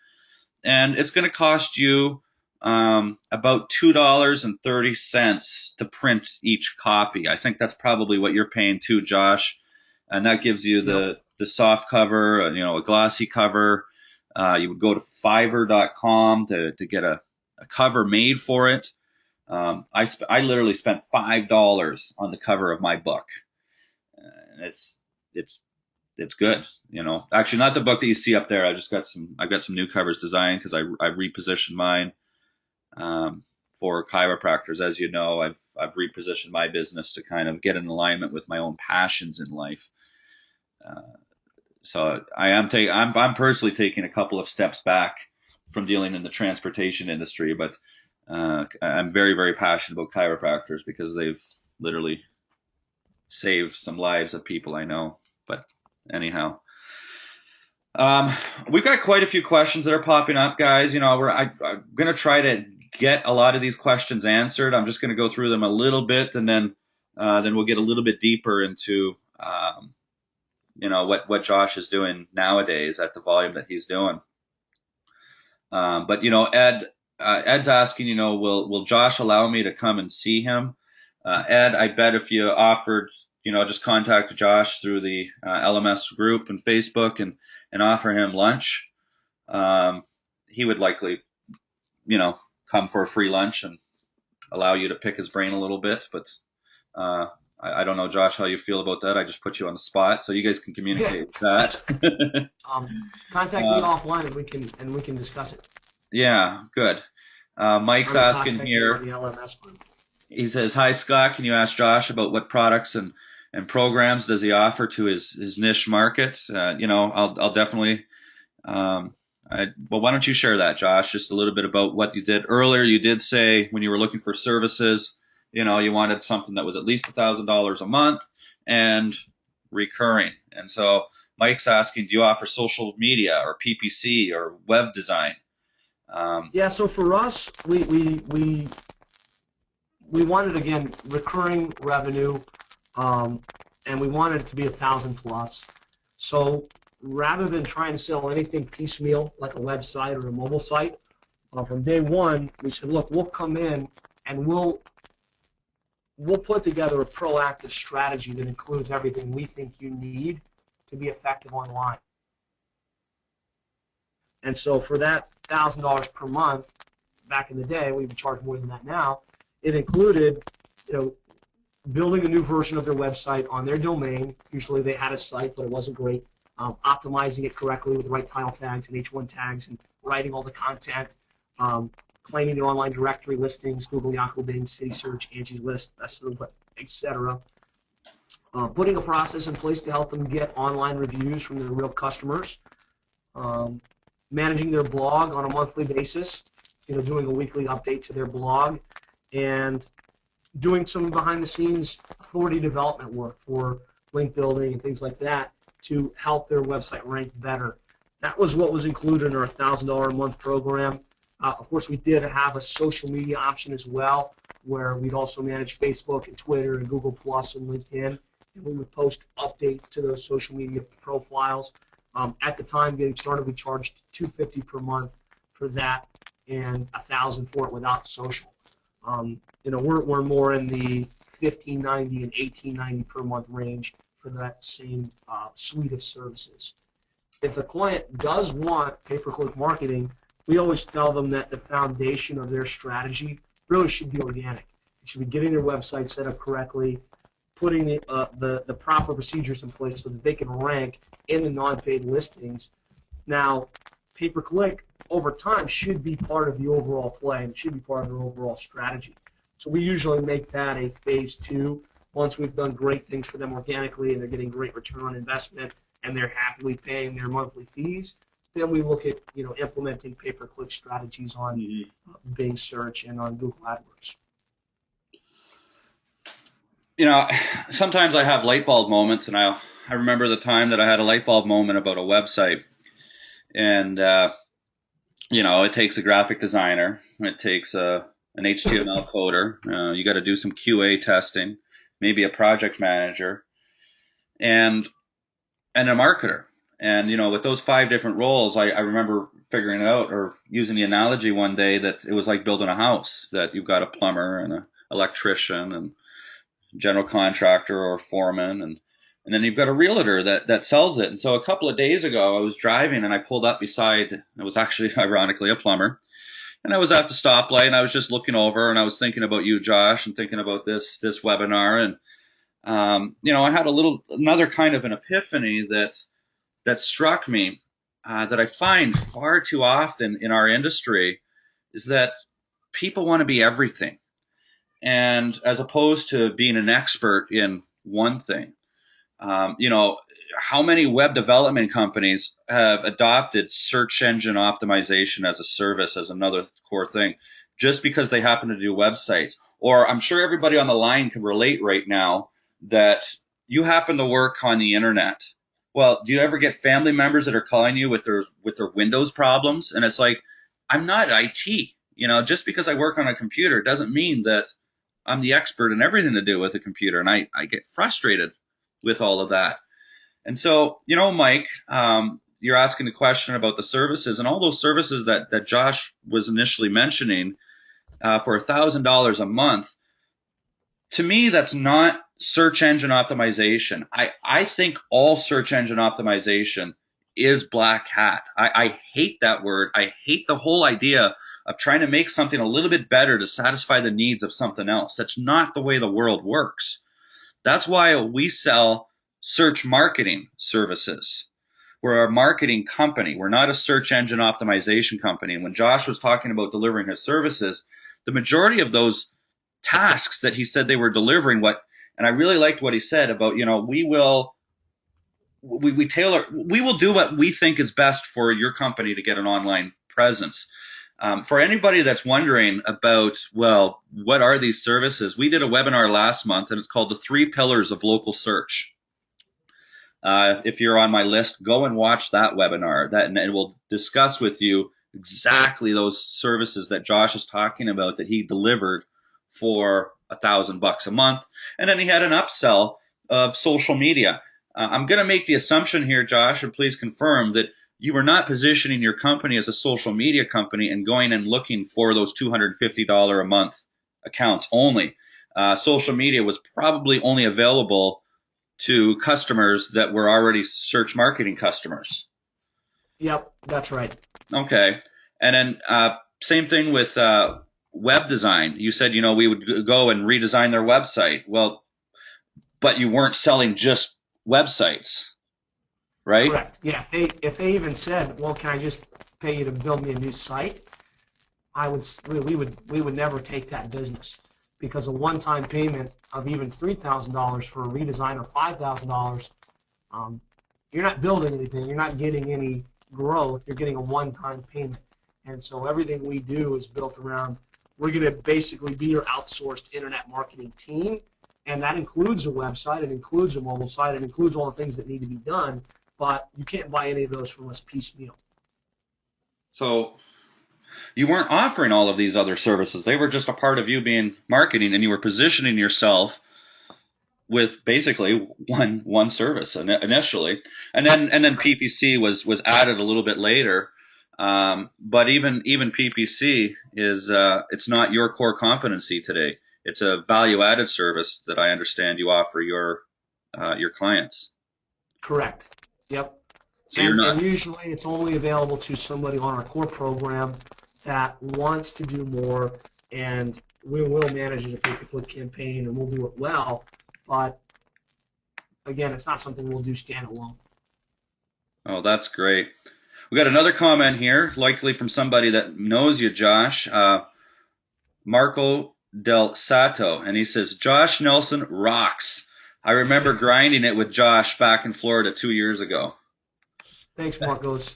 and it's going to cost you about $2.30 to print each copy. I think that's probably what you're paying too, Josh. And that gives you the soft cover, you know, a glossy cover. You would go to Fiverr.com to get a cover made for it. I literally spent $5 on the cover of my book. And it's good, you know. Actually, not the book that you see up there. I've got some new covers designed because I repositioned mine. For chiropractors. As you know, I've repositioned my business to kind of get in alignment with my own passions in life. So I'm personally taking a couple of steps back from dealing in the transportation industry, but I'm very, very passionate about chiropractors because they've literally saved some lives of people I know. But anyhow, we've got quite a few questions that are popping up, guys. You know, I'm going to try to get a lot of these questions answered. I'm just going to go through them a little bit, and then we'll get a little bit deeper into you know what Josh is doing nowadays at the volume that he's doing. But you know, Ed, Ed's asking, will Josh allow me to come and see him? Ed, I bet if you offered, just contact Josh through the LMS group and Facebook and offer him lunch, he would likely, come for a free lunch and allow you to pick his brain a little bit. But I don't know, Josh, how you feel about that. I just put you on the spot, so you guys can communicate that. Contact me offline and we can discuss it. Yeah, good. Mike's asking here. The LMS group. He says, "Hi Scott, can you ask Josh about what products and programs does he offer to his niche market?" I'll definitely. Well, why don't you share that, Josh? Just a little bit about what you did earlier. You did say when you were looking for services, you wanted something that was at least $1,000 a month and recurring. And so Mike's asking, do you offer social media or PPC or web design? Yeah. So for us, we wanted, again, recurring revenue, and we wanted it to be 1,000 plus. So rather than trying to sell anything piecemeal like a website or a mobile site, from day one we said, look, we'll come in and we'll put together a proactive strategy that includes everything we think you need to be effective online. And so for that $1,000 per month, back in the day, we would charge more than that now. It included, building a new version of their website on their domain. Usually they had a site, but it wasn't great. Optimizing it correctly with the right title tags and H1 tags, and writing all the content, claiming the online directory listings, Google, Yahoo, Bing, City Search, Angie's List, etc. Putting a process in place to help them get online reviews from their real customers. Managing their blog on a monthly basis, doing a weekly update to their blog, and doing some behind-the-scenes authority development work for link building and things like that to help their website rank better. That was what was included in our $1,000 a month program. Of course, we did have a social media option as well, where we'd also manage Facebook and Twitter and Google Plus and LinkedIn, and we would post updates to those social media profiles. At the time, getting started, we charged $250 per month for that and $1,000 for it without social. We're more in the $1,590 and $1,890 per month range for that same suite of services. If a client does want pay-per-click marketing, we always tell them that the foundation of their strategy really should be organic. It should be getting their website set up correctly, putting the proper procedures in place so that they can rank in the non-paid listings. Now, pay-per-click over time should be part of the overall play and should be part of their overall strategy. So we usually make that a phase 2. Once we've done great things for them organically and they're getting great return on investment and they're happily paying their monthly fees, then we look at implementing pay-per-click strategies on Bing search and on Google AdWords. Sometimes I have light bulb moments, and I remember the time that I had a light bulb moment about a website. And, it takes a graphic designer. It takes an HTML coder. You got to do some QA testing, maybe a project manager, and a marketer. And, with those 5 different roles, I remember figuring it out, or using the analogy one day that it was like building a house, that you've got a plumber and an electrician and general contractor or foreman, and then you've got a realtor that sells it. And so a couple of days ago, I was driving and I pulled up beside, it was actually ironically a plumber, and I was at the stoplight and I was just looking over and I was thinking about you, Josh, and thinking about this webinar, and I had another kind of an epiphany that struck me, that I find far too often in our industry, is that people want to be everything. And as opposed to being an expert in one thing, how many web development companies have adopted search engine optimization as a service, as another core thing, just because they happen to do websites? Or I'm sure everybody on the line can relate right now that you happen to work on the internet. Well, do you ever get family members that are calling you with their Windows problems? And it's like, I'm not IT. Just because I work on a computer doesn't mean that I'm the expert in everything to do with a computer, and I get frustrated with all of that. And so, Mike, you're asking a question about the services, and all those services that Josh was initially mentioning for $1,000 a month. To me, that's not search engine optimization. I think all search engine optimization is black hat. I hate that word. I hate the whole idea of trying to make something a little bit better to satisfy the needs of something else. That's not the way the world works. That's why we sell search marketing services. We're a marketing company. We're not a search engine optimization company. And when Josh was talking about delivering his services, the majority of those tasks that he said they were delivering, and I really liked what he said about, we will do what we think is best for your company to get an online presence. For anybody that's wondering about, well, what are these services? We did a webinar last month, and it's called The 3 Pillars of Local Search. If you're on my list, go and watch that webinar. And we'll discuss with you exactly those services that Josh is talking about that he delivered for $1,000 a month. And then he had an upsell of social media. I'm going to make the assumption here, Josh, and please confirm that you were not positioning your company as a social media company and going and looking for those $250 a month accounts only. Social media was probably only available to customers that were already search marketing customers. Yep, that's right. Okay. And then same thing with web design. You said, we would go and redesign their website. Well, but you weren't selling just websites, right? Correct. Yeah. If they even said, well, can I just pay you to build me a new site? We would never take that business, because a one-time payment of even $3,000 for a redesign of $5,000, you're not building anything. You're not getting any growth. You're getting a one-time payment. And so everything we do is built around, we're going to basically be your outsourced internet marketing team, and that includes a website, it includes a mobile site, it includes all the things that need to be done, but you can't buy any of those from us piecemeal. So you weren't offering all of these other services. They were just a part of you being marketing, and you were positioning yourself with basically one service initially, and then PPC was added a little bit later. But even PPC is it's not your core competency today. It's a value-added service that I understand you offer your clients. Correct. Yep. So you're not. And usually it's only available to somebody on our core program that wants to do more, and we will manage a pay-per-click campaign, and we'll do it well. But again, it's not something we'll do standalone. Oh, that's great. We got another comment here, likely from somebody that knows you, Josh. Marco Del Sato, and he says, Josh Nelson rocks. I remember grinding it with Josh back in Florida 2 years ago. Thanks, Marcos.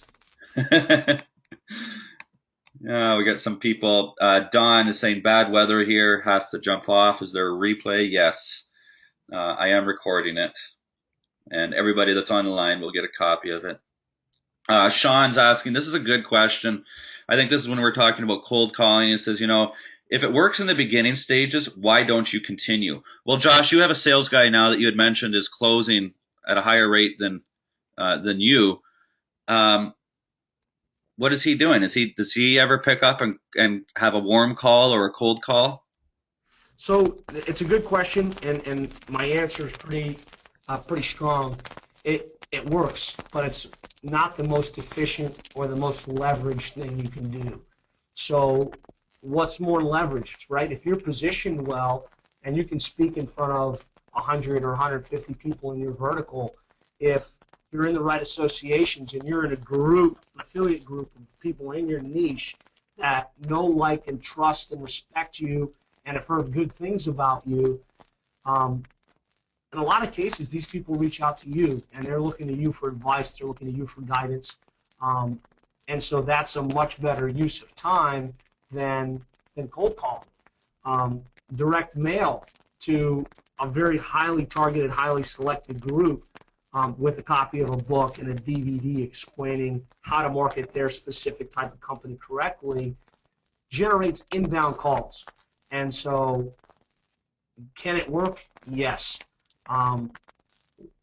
Yeah, we got some people. Don is saying bad weather here. Have to jump off. Is there a replay? Yes. I am recording it. And everybody that's on the line will get a copy of it. Sean's asking, this is a good question. I think this is when we're talking about cold calling. He says, if it works in the beginning stages, why don't you continue? Well, Josh, you have a sales guy now that you had mentioned is closing at a higher rate than you. What is he doing? Does he ever pick up and have a warm call or a cold call? So it's a good question, and my answer is pretty strong. It works, but it's not the most efficient or the most leveraged thing you can do. So what's more leveraged, right? If you're positioned well and you can speak in front of 100 or 150 people in your vertical, if you're in the right associations and you're in a group, an affiliate group of people in your niche that know, like, and trust and respect you and have heard good things about you, in a lot of cases, these people reach out to you and they're looking to you for advice, they're looking to you for guidance, and so that's a much better use of time than cold calling. Direct mail to a very highly targeted, highly selected group with a copy of a book and a DVD explaining how to market their specific type of company correctly generates inbound calls. And so can it work? Yes.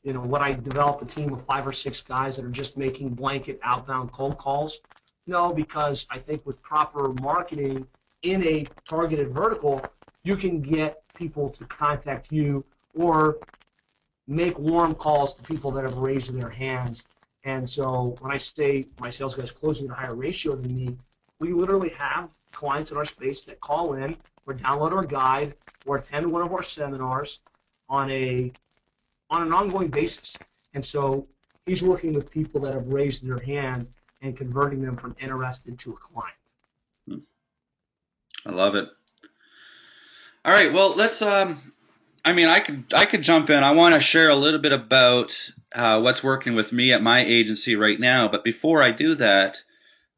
would I develop a team of 5 or 6 guys that are just making blanket outbound cold calls? No, because I think with proper marketing in a targeted vertical, you can get people to contact you or make warm calls to people that have raised their hands. And so when I say my sales guys closing at a higher ratio than me, we literally have clients in our space that call in or download our guide or attend one of our seminars on an ongoing basis. And so he's working with people that have raised their hand and converting them from interested to a client. I love it. All right, well, let's I could jump in. I want to share a little bit about what's working with me at my agency right now. But before I do that,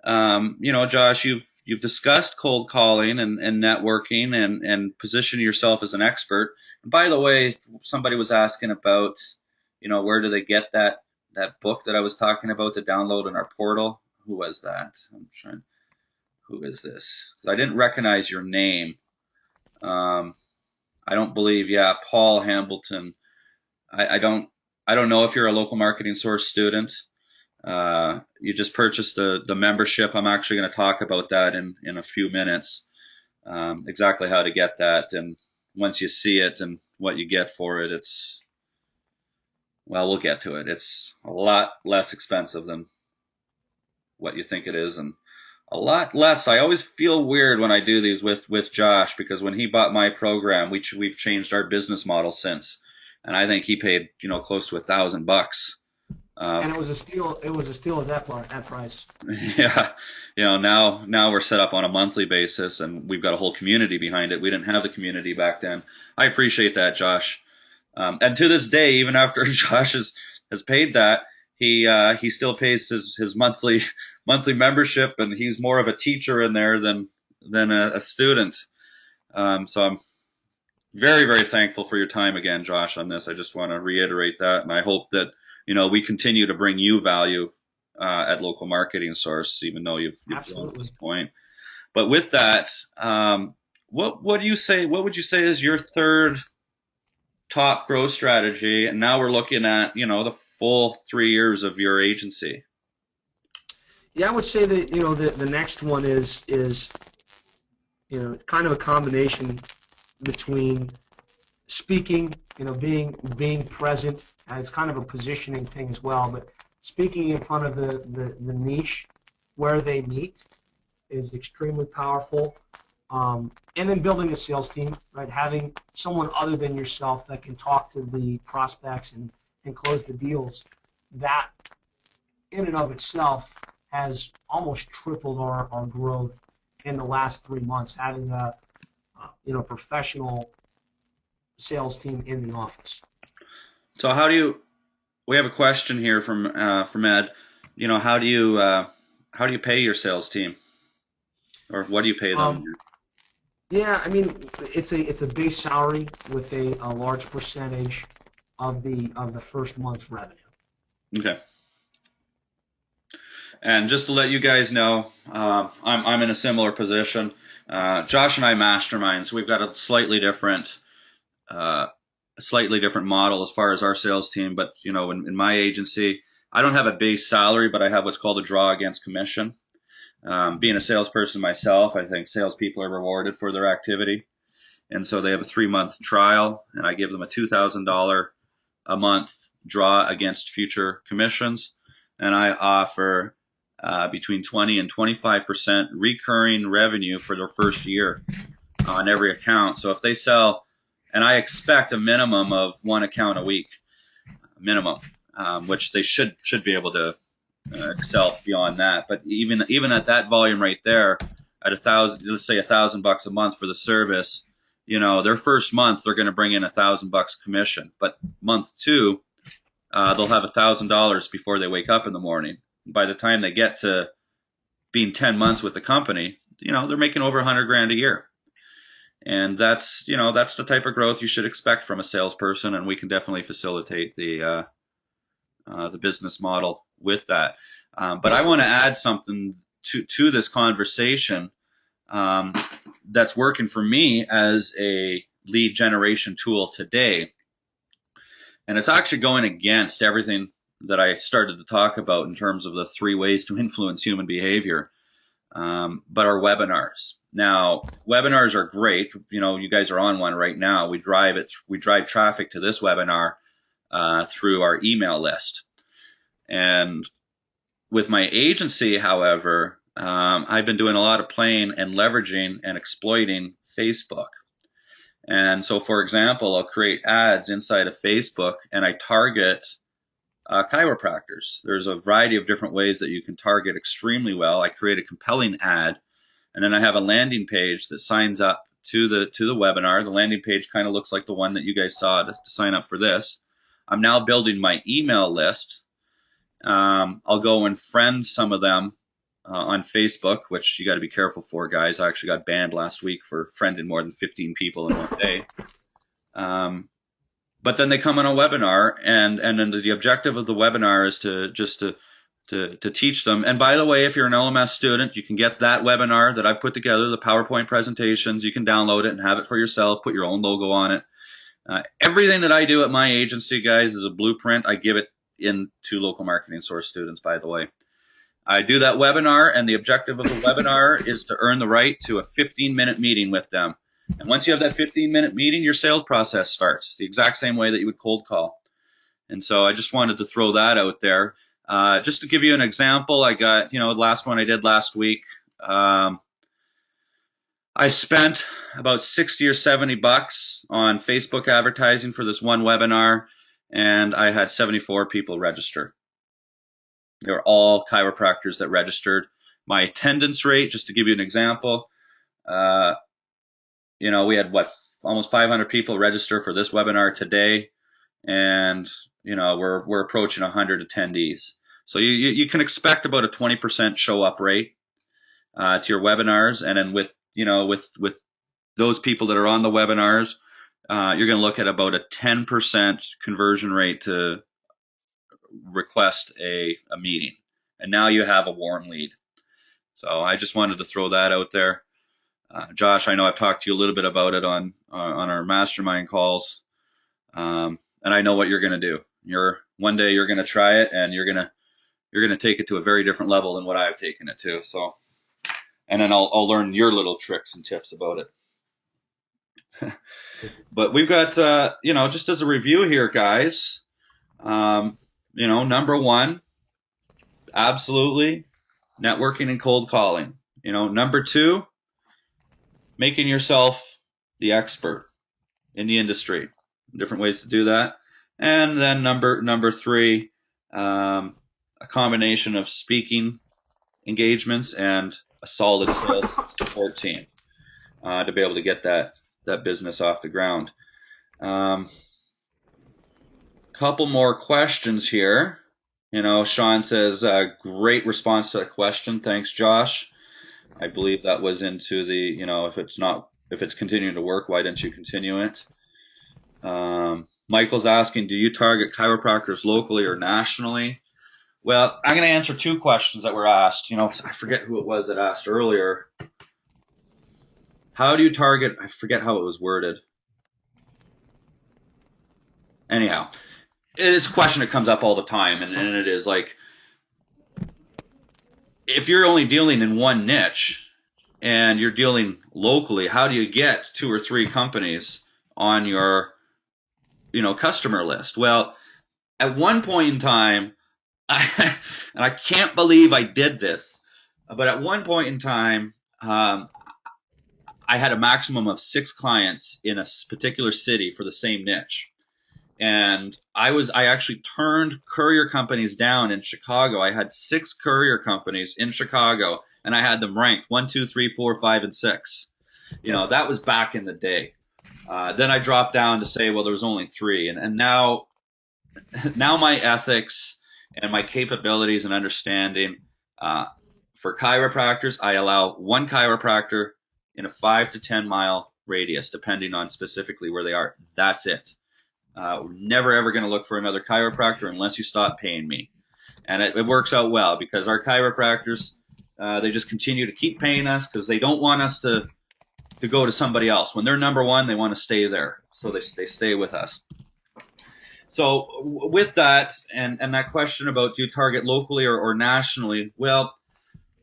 Josh, you've discussed cold calling and networking and positioning yourself as an expert. And by the way, somebody was asking about, where do they get that book that I was talking about to download in our portal? Who was that? Who is this? I didn't recognize your name. I don't believe, Paul Hambleton. I don't know if you're a local marketing source student. You just purchased the membership. I'm actually going to talk about that in a few minutes, exactly how to get that. And once you see it and what you get for it, we'll get to it. It's a lot less expensive than what you think it is, and a lot less. I always feel weird when I do these with Josh, because when he bought my program, we've changed our business model since, and I think he paid close to $1,000. And it was a steal. It was a steal at that price. Yeah, now we're set up on a monthly basis, and we've got a whole community behind it. We didn't have the community back then. I appreciate that, Josh. And to this day, even after Josh has paid that, he still pays his monthly membership, and he's more of a teacher in there than a student. So I'm very, very thankful for your time again, Josh, on this. I just want to reiterate that, and I hope that we continue to bring you value at Local Marketing Source, even though you've grown to this point. But with that, what would you say is your third top growth strategy? And now we're looking at the full 3 years of your agency. Yeah, I would say that the next one is kind of a combination between speaking, being present. It's kind of a positioning thing as well, but speaking in front of the niche where they meet is extremely powerful. And then building a sales team, right? Having someone other than yourself that can talk to the prospects and close the deals. That in and of itself has almost tripled our growth in the last 3 months, having a professional sales team in the office. So we have a question here from Ed. How do you pay your sales team, or what do you pay them? Yeah, I mean, it's a base salary with a large percentage of the first month's revenue. Okay. And just to let you guys know, I'm in a similar position. Josh and I mastermind, so we've got a slightly different model as far as our sales team. But in my agency, I don't have a base salary, but I have what's called a draw against commission. Being a salesperson myself, I think salespeople are rewarded for their activity, and so they have a 3-month trial, and I give them a $2,000 a month draw against future commissions, and I offer between 20 and 25% recurring revenue for their first year on every account. So if they sell, and I expect a minimum of 1 account a week, minimum, which they should be able to excel beyond that. But even at that volume right there, at let's say $1,000 a month for the service, their first month they're going to bring in $1,000 commission. But month 2, they'll have $1,000 before they wake up in the morning. By the time they get to being 10 months with the company, they're making over $100,000 a year. And that's the type of growth you should expect from a salesperson, and we can definitely facilitate the business model with that. But I want to add something to this conversation that's working for me as a lead generation tool today. And it's actually going against everything that I started to talk about in terms of the 3 ways to influence human behavior. But our webinars. Now, webinars are great. You guys are on one right now. We drive traffic to this webinar through our email list. And with my agency, however, I've been doing a lot of playing and leveraging and exploiting Facebook. And so, for example, I'll create ads inside of Facebook, and I target chiropractors. There's a variety of different ways that you can target extremely well. I create a compelling ad, and then I have a landing page that signs up to the webinar. The landing page kind of looks like the one that you guys saw to sign up for this. I'm now building my email list. I'll go and friend some of them on Facebook, which you got to be careful for, guys. I actually got banned last week for friending more than 15 people in one day. But then they come on a webinar, and then the objective of the webinar is to teach them. And by the way, if you're an LMS student, you can get that webinar that I put together, the PowerPoint presentations. You can download it and have it for yourself, put your own logo on it. Everything that I do at my agency, guys, is a blueprint. I give it in to local marketing source students, by the way. I do that webinar, and the objective of the webinar is to earn the right to a 15-minute meeting with them. And once you have that 15-minute meeting, your sales process starts the exact same way that you would cold call. And so I just wanted to throw that out there. Just to give you an example, I got, the last one I did last week. I spent about 60 or 70 bucks on Facebook advertising for this one webinar, and I had 74 people register. They were all chiropractors that registered. My attendance rate, just to give you an example, we had almost 500 people register for this webinar today, and we're approaching 100 attendees. So you can expect about a 20% show up rate to your webinars, and then with those people that are on the webinars, you're going to look at about a 10% conversion rate to request a meeting, and now you have a warm lead. So I just wanted to throw that out there. Josh, I know I've talked to you a little bit about it on our mastermind calls, and I know what you're going to do. One day you're going to try it, and you're going to take it to a very different level than what I've taken it to. So, and then I'll learn your little tricks and tips about it. But we've got just as a review here, guys. Number one, absolutely networking and cold calling. Number two, making yourself the expert in the industry. Different ways to do that. And then number three, a combination of speaking engagements and a solid sales support team to be able to get that business off the ground. Couple more questions here. Sean says, great response to that question. Thanks, Josh. I believe that was into the, if it's continuing to work, why didn't you continue it? Michael's asking, do you target chiropractors locally or nationally? Well, I'm going to answer two questions that were asked. I forget who it was that asked earlier. How do you target? I forget how it was worded. Anyhow, it is a question that comes up all the time, and it is like, if you're only dealing in one niche and you're dealing locally, how do you get 2 or 3 companies on your, customer list? Well, at one point in time, and I can't believe I did this, but at one point in time, I had a maximum of 6 clients in a particular city for the same niche. And I actually turned courier companies down in Chicago. I had 6 courier companies in Chicago, and I had them ranked 1, 2, 3, 4, 5, and 6. That was back in the day. Then I dropped down to say, well, there was only 3. And now my ethics and my capabilities and understanding for chiropractors, I allow 1 chiropractor in a 5 to 10 mile radius, depending on specifically where they are. That's it. We're never ever going to look for another chiropractor unless you stop paying me. And it works out well because our chiropractors, they just continue to keep paying us because they don't want us to go to somebody else. When they're number one, they want to stay there. So they stay with us. So with that, and that question about do you target locally or nationally, well,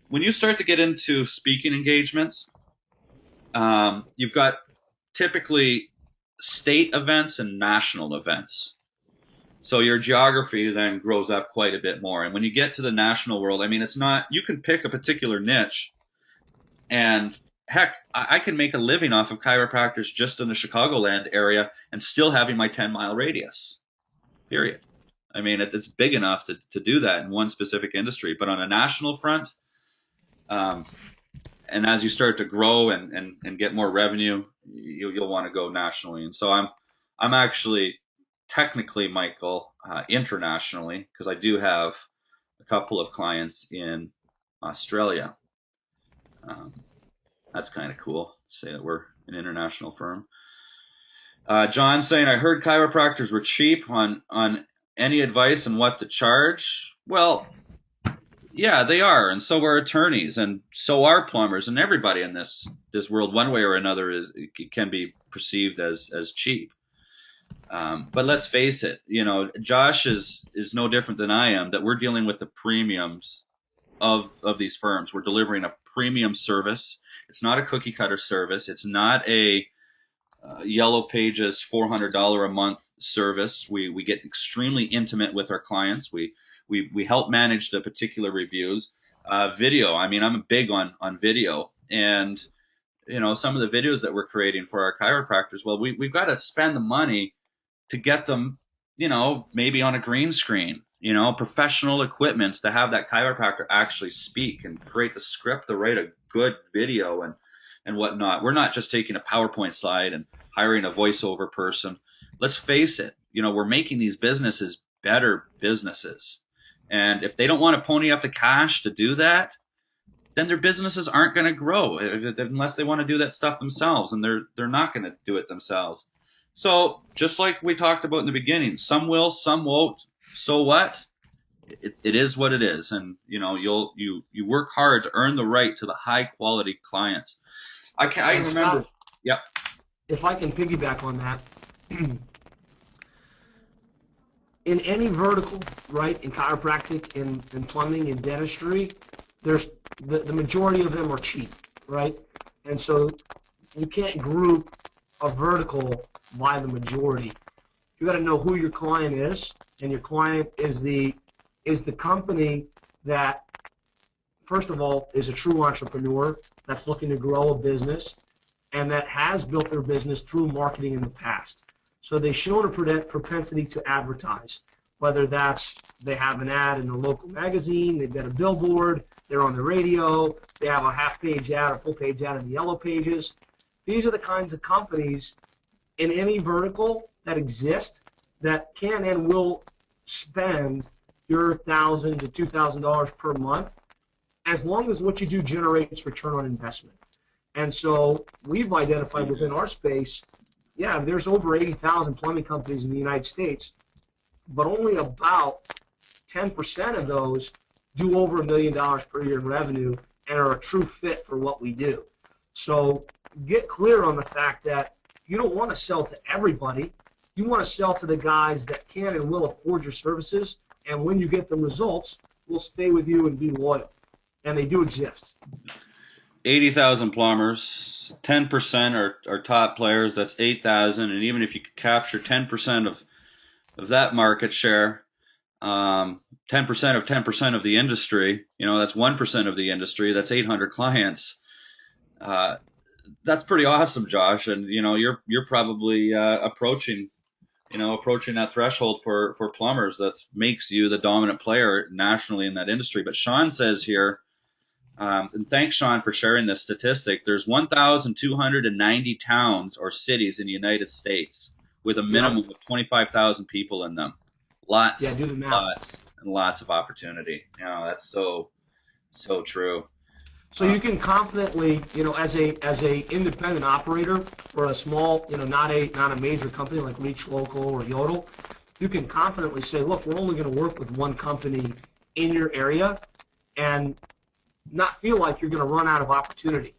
when you start to get into speaking engagements, you've got typically state events and national events. So your geography then grows up quite a bit more. And when you get to the national world, I mean, it's not, you can pick a particular niche, and heck, I can make a living off of chiropractors just in the Chicagoland area and still having my 10-mile radius, period. I mean, it's big enough to do that in one specific industry. But on a national front, and as you start to grow and get more revenue, you'll want to go nationally. And so I'm actually technically, Michael, internationally, because I do have a couple of clients in Australia. That's kind of cool to say that we're an international firm. John saying, I heard chiropractors were cheap. On any advice on what to charge? Well, yeah, they are, and so are attorneys, and so are plumbers, and everybody in this world, one way or another, can be perceived as cheap. But let's face it, Josh is no different than I am, that we're dealing with the premiums of these firms. We're delivering a premium service. It's not a cookie cutter service. It's not a Yellow Pages $400 a month service. We get extremely intimate with our clients. We help manage the particular reviews. Video, I mean, I'm big on video, and some of the videos that we're creating for our chiropractors, well, we've got to spend the money to get them, maybe on a green screen, professional equipment to have that chiropractor actually speak and create the script to write a good video and whatnot. We're not just taking a PowerPoint slide and hiring a voiceover person. Let's face it, we're making these businesses better businesses. And if they don't want to pony up the cash to do that, then their businesses aren't going to grow unless they want to do that stuff themselves, and they're not going to do it themselves. So just like we talked about in the beginning, some will, some won't. So what? It is what it is, and you work hard to earn the right to the high quality clients. I remember. Scott, yep. If I can piggyback on that, in any vertical, right, in chiropractic, in plumbing, in dentistry, there's the majority of them are cheap, right? And so you can't group a vertical by the majority. You got to know who your client is, and your client is the company that, first of all, is a true entrepreneur that's looking to grow a business and that has built their business through marketing in the past. So they've shown a propensity to advertise, whether that's they have an ad in the local magazine, they've got a billboard, they're on the radio, they have a half-page ad or full-page ad in the Yellow Pages. These are the kinds of companies in any vertical that exist that can and will spend your $1,000 to $2,000 per month, as long as what you do generates return on investment. And so we've identified within our space, yeah, there's over 80,000 plumbing companies in the United States, but only about 10% of those do over $1 million per year in revenue and are a true fit for what we do. So get clear on the fact that you don't want to sell to everybody. You want to sell to the guys that can and will afford your services, and when you get the results, will stay with you and be loyal. And they do exist. 80,000 plumbers, 10% are top players. That's 8,000, and even if you capture 10% of that market share, 10% of 10% of the industry, that's 1% of the industry. That's 800 clients. That's pretty awesome, Josh. And you're probably approaching that threshold for plumbers that makes you the dominant player nationally in that industry. But Sean says here, and thanks, Sean, for sharing this statistic, there's 1,290 towns or cities in the United States with a minimum of 25,000 people in them. Lots and lots of opportunity. That's so true. So you can confidently, as a independent operator for a small, not a major company like Reach Local or Yodel, you can confidently say, look, we're only going to work with one company in your area, and not feel like you're going to run out of opportunity.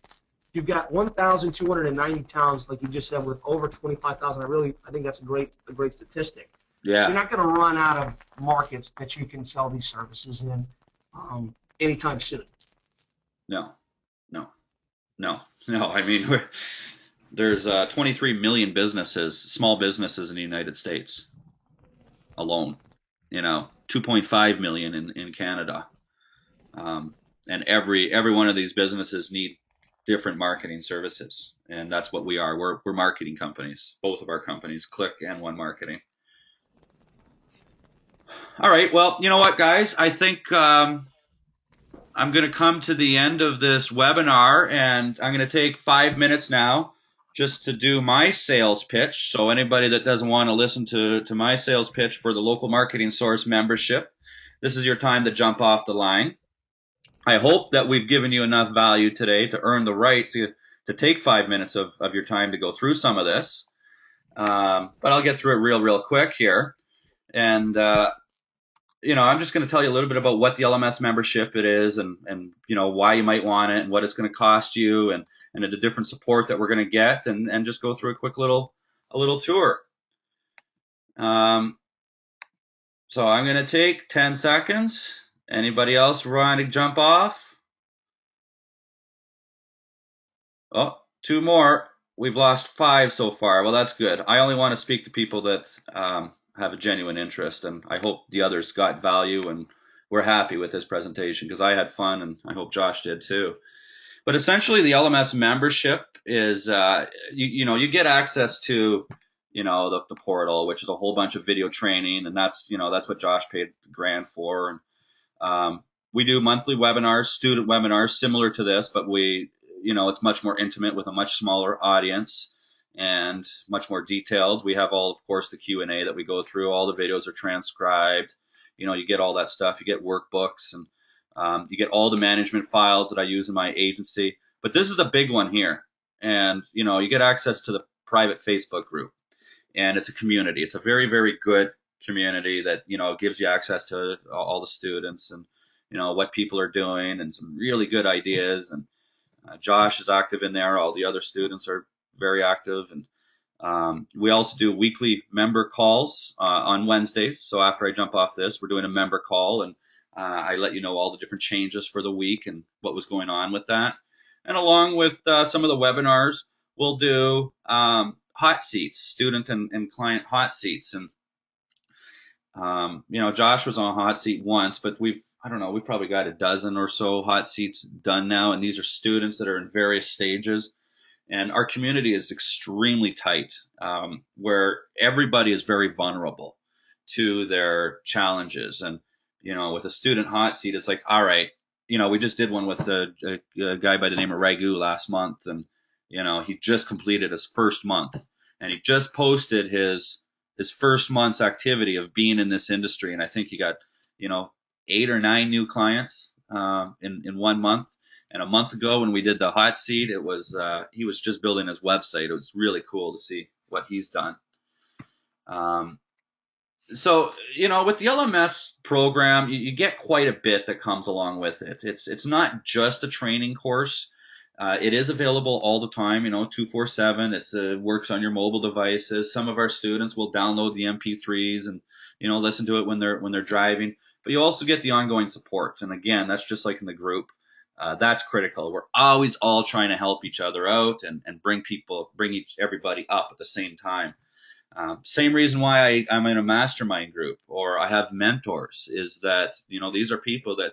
You've got 1,290 towns, like you just said, with over 25,000. I think that's a great statistic. You're not going to run out of markets that you can sell these services in anytime soon. No, no, no, no. I mean, there's 23 million businesses, small businesses in the United States alone. 2.5 million in Canada. And every one of these businesses need different marketing services, and that's what we are. We're marketing companies, both of our companies, Clic and One Marketing. All right, well, you know what, guys? I think I'm going to come to the end of this webinar, and I'm going to take 5 minutes now just to do my sales pitch. So anybody that doesn't want to listen to my sales pitch for the Local Marketing Source membership, this is your time to jump off the line. I hope that we've given you enough value today to earn the right to take 5 minutes of your time to go through some of this. But I'll get through it real quick here. And, I'm just going to tell you a little bit about what the LMS membership it is and why you might want it and what it's going to cost you and the different support that we're going to get and just go through a quick little tour. So I'm going to take 10 seconds. Anybody else want to jump off? Oh, 2 more. We've lost 5 so far. Well, that's good. I only want to speak to people that have a genuine interest, and I hope the others got value and we're happy with this presentation because I had fun, and I hope Josh did too. But essentially, the LMS membership is you get access to the portal, which is a whole bunch of video training, and that's what Josh paid $1,000 for. And we do monthly webinars, student webinars similar to this, but it's much more intimate with a much smaller audience and much more detailed. We have of course, the Q&A that we go through. All the videos are transcribed. You get all that stuff. You get workbooks and you get all the management files that I use in my agency. But this is the big one here. And, you get access to the private Facebook group. And it's a community. It's a very, very good community that, gives you access to all the students and, what people are doing and some really good ideas. And Josh is active in there. All the other students are very active. And we also do weekly member calls on Wednesdays. So after I jump off this, we're doing a member call, and I let you know all the different changes for the week and what was going on with that. And along with some of the webinars, we'll do hot seats, student and client hot seats. And, Josh was on a hot seat once, but we've probably got a dozen or so hot seats done now. And these are students that are in various stages. And our community is extremely tight, where everybody is very vulnerable to their challenges. And, with a student hot seat, it's like, all right, we just did one with a guy by the name of Ragu last month. And, he just completed his first month. And he just posted his first month's activity of being in this industry. And I think he got, 8 or 9 new clients in 1 month. And a month ago when we did the hot seat, it was he was just building his website. It was really cool to see what he's done. So, with the LMS program, you get quite a bit that comes along with it. It's not just a training course. It is available all the time, 247. It works on your mobile devices. Some of our students will download the MP3s and, listen to it when they're driving. But you also get the ongoing support. And again, that's just like in the group. That's critical. We're always all trying to help each other out and bring everybody up at the same time. Same reason why I'm in a mastermind group or I have mentors is that, these are people that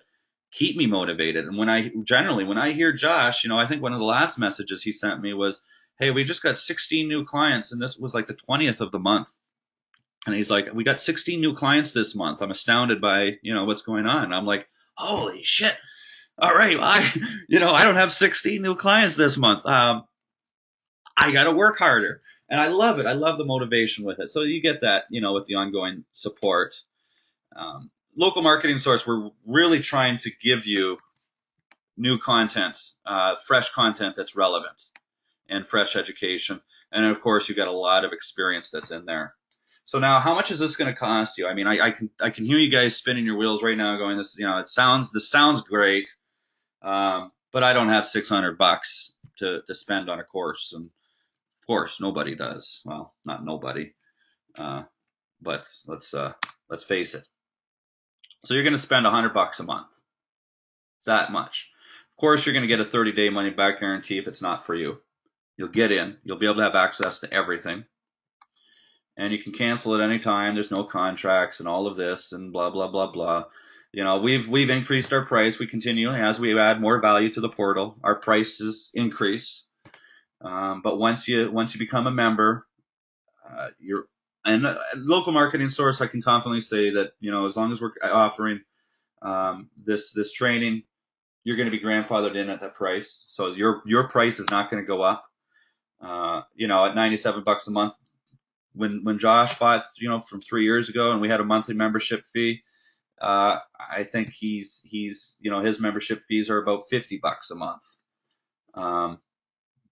keep me motivated. And when I hear Josh, I think one of the last messages he sent me was, hey, we just got 16 new clients. And this was like the 20th of the month. And he's like, we got 16 new clients this month. I'm astounded by, what's going on. And I'm like, holy shit. All right. Well, I don't have 16 new clients this month. I got to work harder. And I love it. I love the motivation with it. So you get that, with the ongoing support. Local Marketing Source, we're really trying to give you new content, fresh content that's relevant and fresh education. And of course, you've got a lot of experience that's in there. So now, how much is this going to cost you? I mean, I can hear you guys spinning your wheels right now going, this sounds great. But I don't have $600 to spend on a course. And of course, nobody does. Well, not nobody. but let's face it. So you're going to spend $100 a month. It's that much. Of course, you're going to get a 30-day money-back guarantee if it's not for you. You'll get in. You'll be able to have access to everything. And you can cancel at any time. There's no contracts and all of this and blah, blah, blah, blah. You know, we've increased our price. We continue as we add more value to the portal. Our prices increase. But once you become a member, local marketing source, I can confidently say that, you know, as long as we're offering this training, you're going to be grandfathered in at that price. So your price is not going to go up. You know, at $97 a month, when Josh bought, you know, from 3 years ago, and we had a monthly membership fee, I think he's you know, his membership fees are about $50 a month.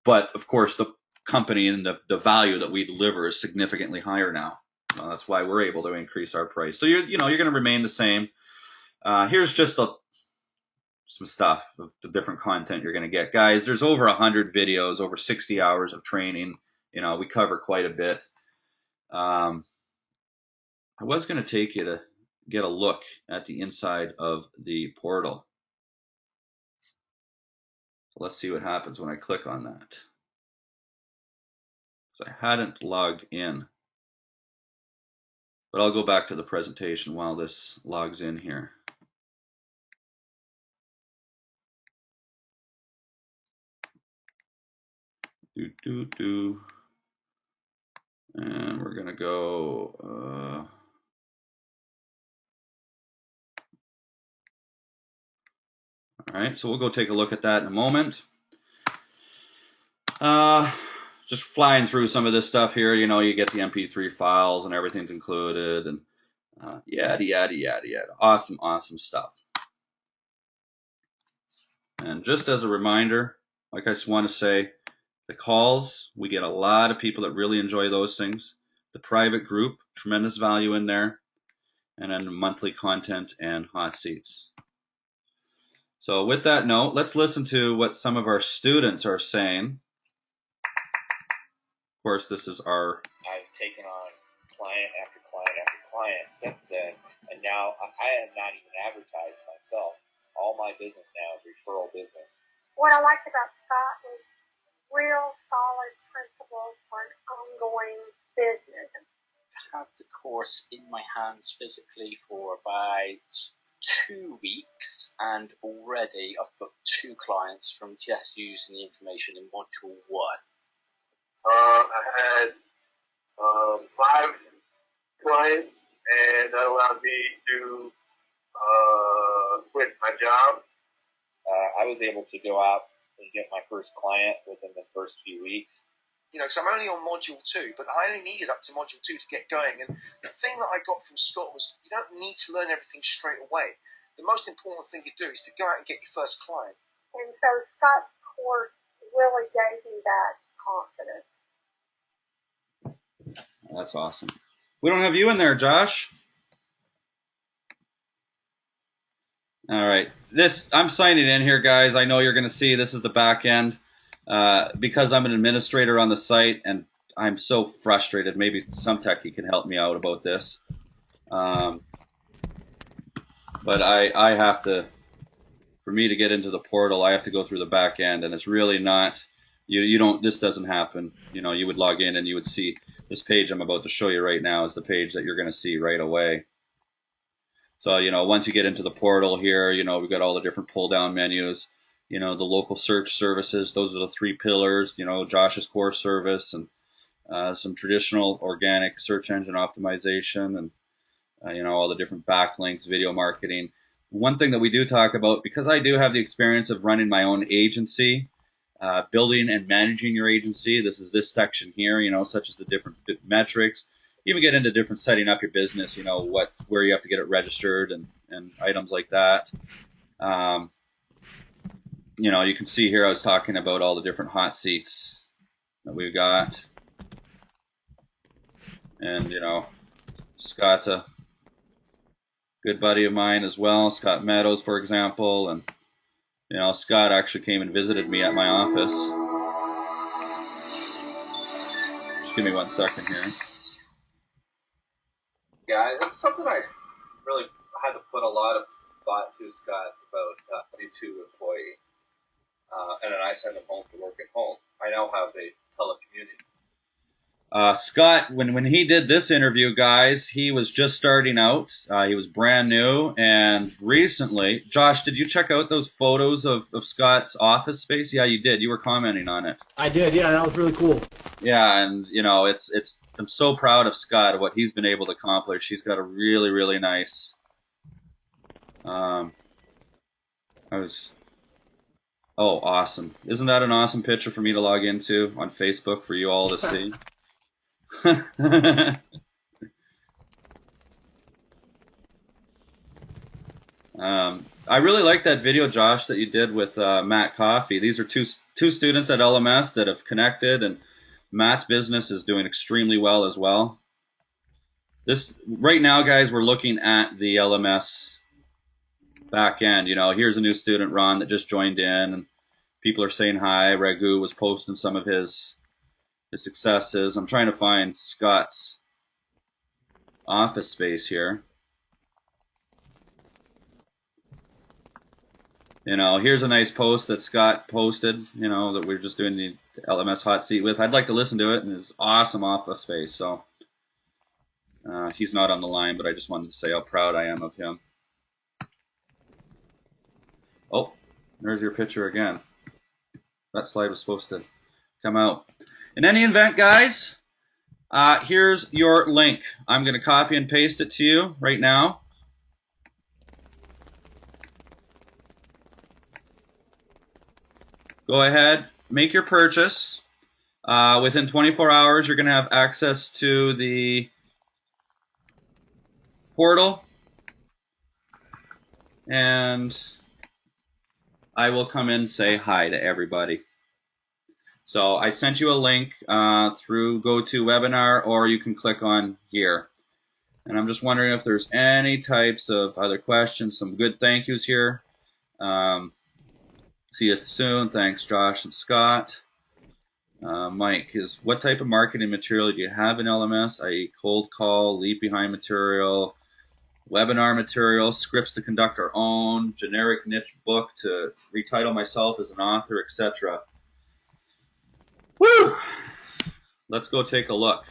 But of course, the company and the value that we deliver is significantly higher now. That's why we're able to increase our price. So you're going to remain the same. Here's just some stuff of the different content you're going to get, guys. There's over 100 videos, over 60 hours of training. You know, we cover quite a bit. I was going to take you to get a look at the inside of the portal. So let's see what happens when I click on that. So I hadn't logged in, but I'll go back to the presentation while this logs in here. And we're gonna go all right, so we'll go take a look at that in a moment. Just flying through some of this stuff here. You know, you get the MP3 files and everything's included, and yada yada yada yada. Awesome stuff. And just as a reminder, like I just want to say, the calls, we get a lot of people that really enjoy those things. The private group, tremendous value in there. And then the monthly content and hot seats. So with that note, let's listen to what some of our students are saying. Of course, this is our... I've taken on client after client after client since then, and now I have not even advertised myself. All my business now is referral business. What I liked about Scott was real solid principles for an ongoing business. Had the course in my hands physically for about 2 weeks, and already I've booked 2 clients from just using the information in module 1. I had 5 clients, and that allowed me to quit my job. I was able to go out and get my first client within the first few weeks. You know, because I'm only on module 2, but I only needed up to module 2 to get going. And the thing that I got from Scott was you don't need to learn everything straight away. The most important thing you do is to go out and get your first client. And so Scott's course really gave me that confidence. That's awesome. We don't have you in there, Josh. All right. I'm signing in here, guys. I know you're going to see this is the back end. Because I'm an administrator on the site and I'm so frustrated. Maybe some techie can help me out about this. But I have to, for me to get into the portal, I have to go through the back end, and it's really not, this doesn't happen. You know, you would log in and you would see this page I'm about to show you right now is the page that you're going to see right away. So, you know, once you get into the portal here, you know, we've got all the different pull down menus. You know, the local search services, those are the 3 pillars, you know, Josh's core service and some traditional organic search engine optimization and, you know, all the different backlinks, video marketing. One thing that we do talk about, because I do have the experience of running my own agency, building and managing your agency, this is this section here, you know, such as the different metrics. You even get into different setting up your business, you know, where you have to get it registered and items like that. You know, you can see here I was talking about all the different hot seats that we've got. And, you know, Scott's a good buddy of mine as well, Scott Meadows, for example. And, you know, Scott actually came and visited me at my office. Just give me 1 second here. something I really had to put a lot of thought to, Scott, about W-2 employee. And then I send them home to work at home. I now have a telecommuting. Scott, when he did this interview, guys, he was just starting out. He was brand new, and recently, Josh, did you check out those photos of Scott's office space? Yeah, you did. You were commenting on it. I did. Yeah, that was really cool. Yeah, and I'm so proud of Scott of what he's been able to accomplish. He's got a really, really nice. Oh, awesome! Isn't that an awesome picture for me to log into on Facebook for you all to see? I really like that video, Josh, that you did with Matt Coffey. These are two students at LMS that have connected, and Matt's business is doing extremely well as well. This right now, guys, we're looking at the LMS back end. Here's a new student, Ron, that just joined in, and people are saying hi. Ragu was posting some of his successes. I'm trying to find Scott's office space here. Here's a nice post that Scott posted, that we're just doing the LMS hot seat with. I'd like to listen to it in his awesome office space. So he's not on the line, but I just wanted to say how proud I am of him. Oh, there's your picture again. That slide was supposed to come out. In any event, guys, here's your link. I'm going to copy and paste it to you right now. Go ahead, make your purchase. Within 24 hours, you're going to have access to the portal, and I will come in and say hi to everybody. So I sent you a link through GoToWebinar, or you can click on here. And I'm just wondering if there's any types of other questions. Some good thank yous here. See you soon. Thanks, Josh and Scott. Mike, what type of marketing material do you have in LMS? i.e. cold call, leave behind material, webinar material, scripts to conduct our own, generic niche book to retitle myself as an author, etc. Woo! Let's go take a look.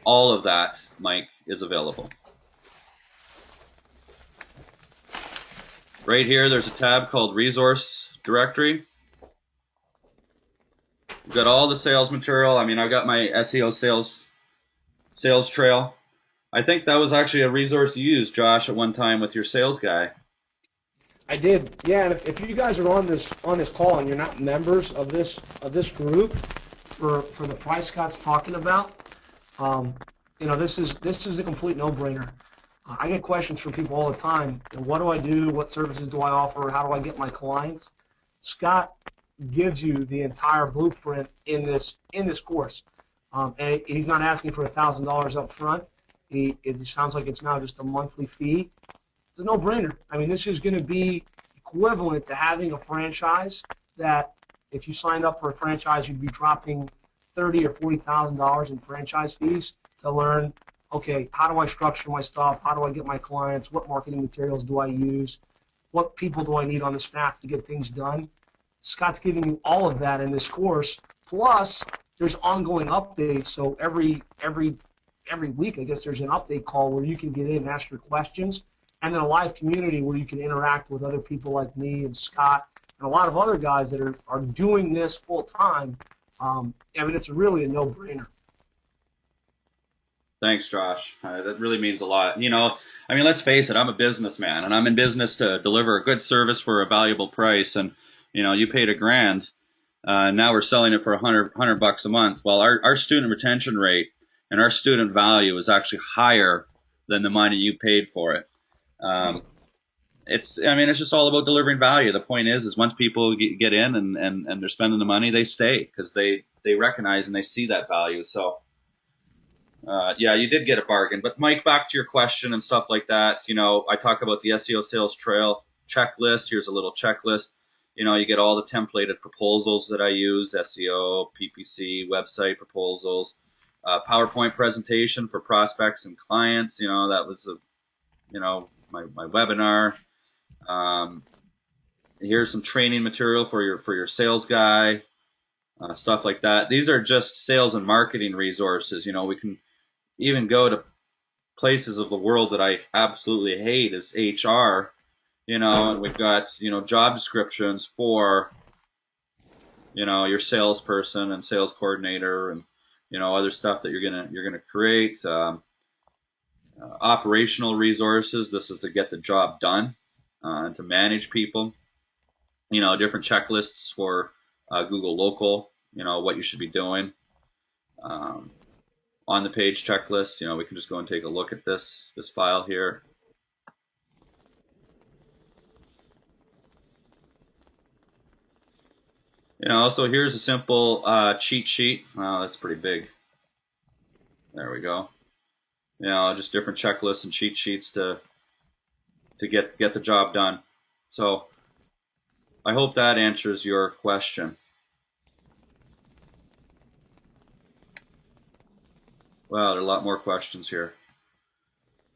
All of that, Mike, is available. Right here, there's a tab called Resource Directory. We've got all the sales material. I've got my SEO sales trail. I think that was actually a resource you used, Josh, at one time with your sales guy. I did, yeah. And if you guys are on this call and you're not members of this group for the price Scott's talking about, this is a complete no-brainer. I get questions from people all the time. What do I do? What services do I offer? How do I get my clients? Scott gives you the entire blueprint in this course. And he's not asking for $1,000 up front. It sounds like it's now just a monthly fee. It's a no-brainer. This is going to be equivalent to having a franchise that if you signed up for a franchise, you'd be dropping $30,000 or $40,000 in franchise fees to learn, okay, how do I structure my stuff? How do I get my clients? What marketing materials do I use? What people do I need on the staff to get things done? Scott's giving you all of that in this course. Plus, there's ongoing updates. So every week, I guess there's an update call where you can get in and ask your questions, and then a live community where you can interact with other people like me and Scott and a lot of other guys that are doing this full time. It's really a no-brainer. Thanks, Josh. That really means a lot. Let's face it, I'm a businessman, and I'm in business to deliver a good service for a valuable price. And, you paid $1,000. Now we're selling it for $100 a month. Well, our student retention rate and our student value is actually higher than the money you paid for it. It's just all about delivering value. The point is once people get in and they're spending the money, they stay because they recognize and they see that value. So, yeah, you did get a bargain. But Mike, back to your question and stuff like that. I talk about the SEO sales trail checklist. Here's a little checklist. You get all the templated proposals that I use, SEO, PPC, website proposals. PowerPoint presentation for prospects and clients. That was my webinar. Here's some training material for your sales guy, stuff like that. These are just sales and marketing resources. We can even go to places of the world that I absolutely hate is HR. And we've got job descriptions for your salesperson and sales coordinator and other stuff that you're gonna create. Operational resources. This is to get the job done and to manage people. Different checklists for Google Local. What you should be doing. On the page checklist. We can just go and take a look at this file here. So here's a simple cheat sheet. Oh, that's pretty big. There we go. Just different checklists and cheat sheets to get the job done. So I hope that answers your question. Well, there are a lot more questions here.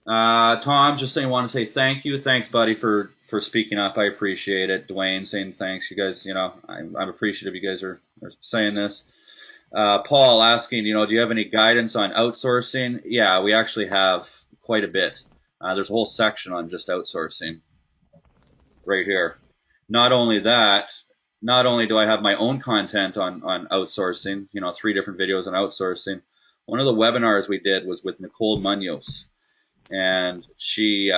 Tom just saying, want to say thank you. Thanks, buddy, for speaking up. I appreciate it. Dwayne saying thanks. You guys, I'm appreciative you guys are saying this. Paul asking, do you have any guidance on outsourcing? Yeah, we actually have quite a bit. There's a whole section on just outsourcing right here. Not only that, not only do I have my own content on outsourcing, 3 different videos on outsourcing. One of the webinars we did was with Nicole Munoz, and she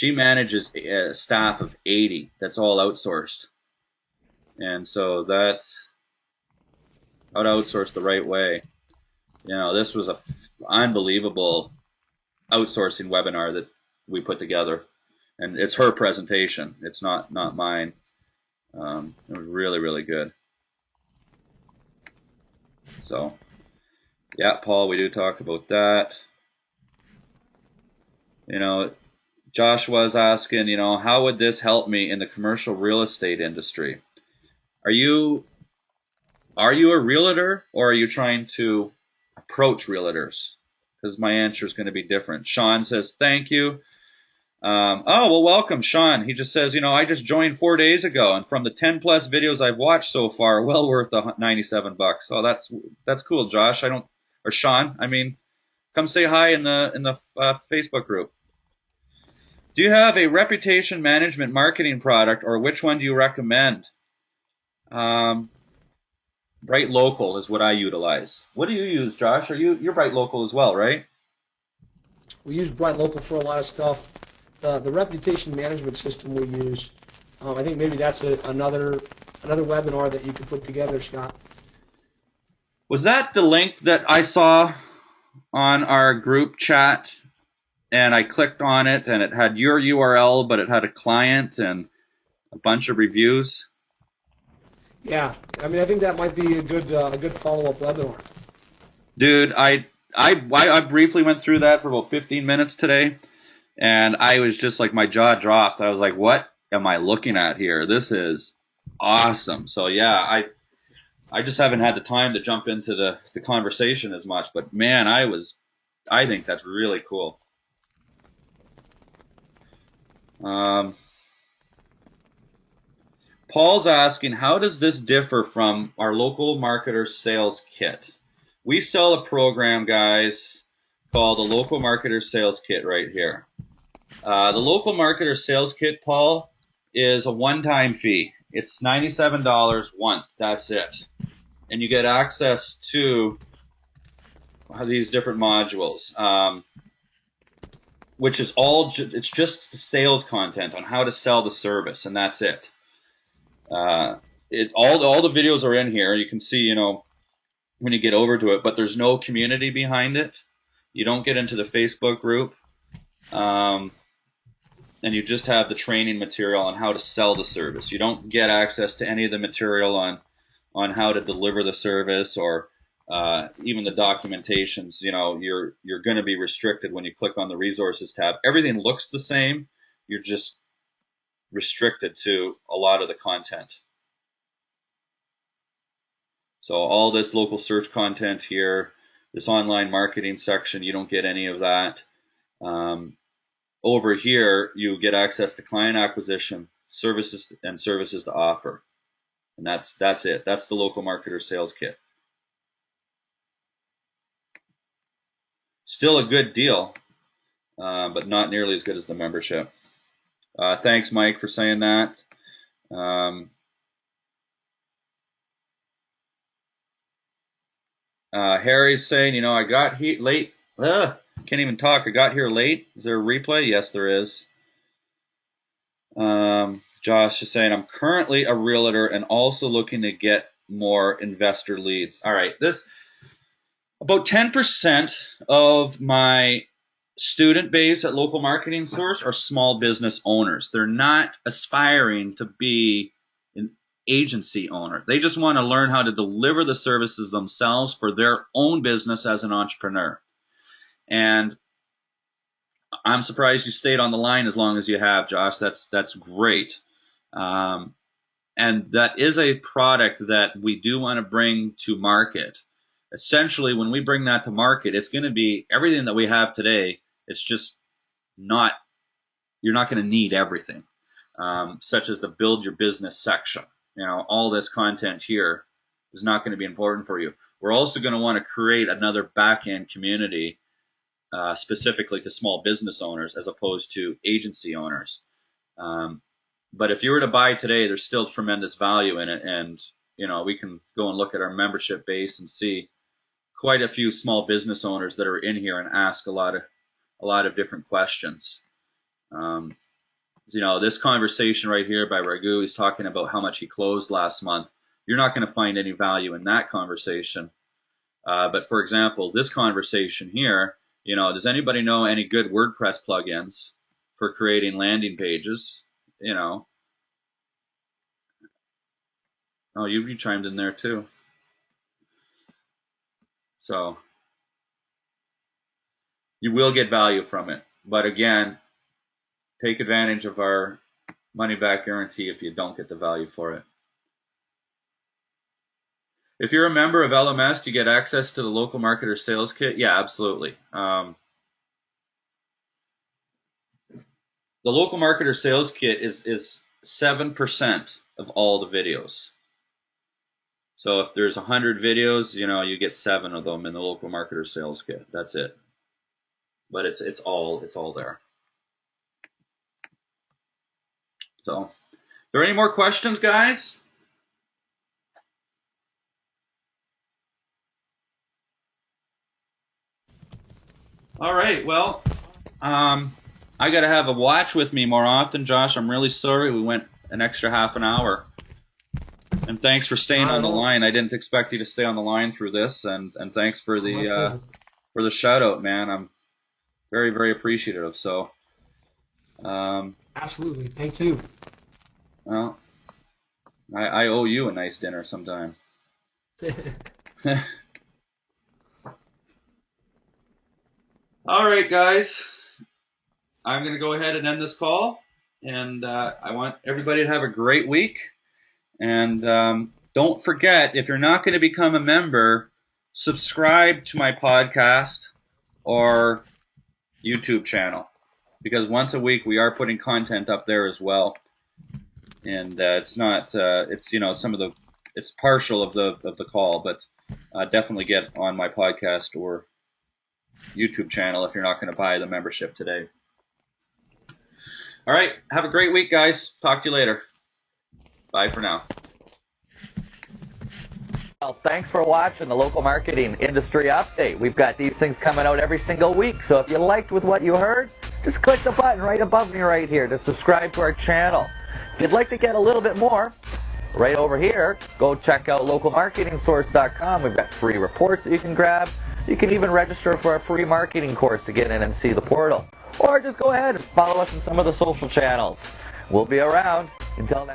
manages a staff of 80 that's all outsourced. And so that's how to outsource the right way. This was a unbelievable outsourcing webinar that we put together, and it's her presentation. It's not mine. It was really, really good. So, yeah, Paul, we do talk about that. Joshua's asking, how would this help me in the commercial real estate industry? Are you a realtor, or are you trying to approach realtors? Because my answer is going to be different. Sean says, thank you. Oh, well, welcome, Sean. He just says, I just joined 4 days ago, and from the 10 plus videos I've watched so far, well worth the $97. Oh, that's cool, Josh. Or Sean, come say hi in the Facebook group. Do you have a reputation management marketing product, or which one do you recommend? Bright Local is what I utilize. What do you use, Josh? You're Bright Local as well, right? We use Bright Local for a lot of stuff. The reputation management system we use, I think maybe that's another webinar that you could put together, Scott. Was that the link that I saw on our group chat, and I clicked on it, and it had your URL, but it had a client and a bunch of reviews? Yeah, I think that might be a good follow-up webinar. Dude, I briefly went through that for about 15 minutes today, and I was just like, my jaw dropped. I was like, what am I looking at here? This is awesome. So yeah, I just haven't had the time to jump into the conversation as much, but man, I think that's really cool. Paul's asking, how does this differ from our local marketer sales kit? We sell a program, guys, called the Local Marketer Sales Kit right here. The Local Marketer Sales Kit, Paul, is a one-time fee. It's $97 once. That's it. And you get access to these different modules, which is it's just sales content on how to sell the service, and that's it. All the videos are in here. You can see, when you get over to it, but there's no community behind it. You don't get into the Facebook group, and you just have the training material on how to sell the service. You don't get access to any of the material on how to deliver the service, or even the documentations. You're going to be restricted when you click on the resources tab. Everything looks the same. You're just restricted to a lot of the content. So all this local search content here, this online marketing section, you don't get any of that. Over here, you get access to client acquisition, services to offer. And that's it. That's the local marketer sales kit. Still a good deal, but not nearly as good as the membership. Thanks, Mike, for saying that. Harry's saying, I got here late. Can't even talk. I got here late. Is there a replay? Yes, there is. Josh is saying, I'm currently a realtor and also looking to get more investor leads. All right, about 10% of my student base at Local Marketing Source are small business owners. They're not aspiring to be an agency owner. They just want to learn how to deliver the services themselves for their own business as an entrepreneur. And I'm surprised you stayed on the line as long as you have, Josh. That's great. And that is a product that we do want to bring to market. Essentially, when we bring that to market, it's going to be everything that we have today. It's just not, you're not going to need everything, such as the build your business section. All this content here is not going to be important for you. We're also going to want to create another back-end community specifically to small business owners as opposed to agency owners. But if you were to buy today, there's still tremendous value in it. And, we can go and look at our membership base and see quite a few small business owners that are in here and ask a lot of different questions. This conversation right here by Raghu, he's talking about how much he closed last month. You're not going to find any value in that conversation. But for example, this conversation here, does anybody know any good WordPress plugins for creating landing pages? Oh, you chimed in there too. So you will get value from it. But again, take advantage of our money back guarantee if you don't get the value for it. If you're a member of LMS, do you get access to the Local Marketer Sales Kit? Yeah, absolutely. The Local Marketer Sales Kit is 7% of all the videos. So if there's 100 videos, you get 7 of them in the Local Marketer Sales Kit. That's it. But it's all there. So, are there any more questions, guys? All right. Well, I got to have a watch with me more often, Josh. I'm really sorry we went an extra half an hour. And thanks for staying on the line. I didn't expect you to stay on the line through this, and thanks for the shout out, man. I'm very, very appreciative. So, absolutely, thank you. Well, I owe you a nice dinner sometime. All right, guys. I'm going to go ahead and end this call, and I want everybody to have a great week. And don't forget, if you're not going to become a member, subscribe to my podcast or YouTube channel, because once a week we are putting content up there as well. And it's not, it's it's partial of the call, but definitely get on my podcast or YouTube channel if you're not going to buy the membership today. All right, have a great week, guys. Talk to you later. Bye for now. Well, thanks for watching the Local Marketing Industry Update. We've got these things coming out every single week, so if you liked with what you heard, just click the button right above me right here to subscribe to our channel. If you'd like to get a little bit more, right over here, go check out localmarketingsource.com. We've got free reports that you can grab. You can even register for a free marketing course to get in and see the portal. Or just go ahead and follow us on some of the social channels. We'll be around. Until next time.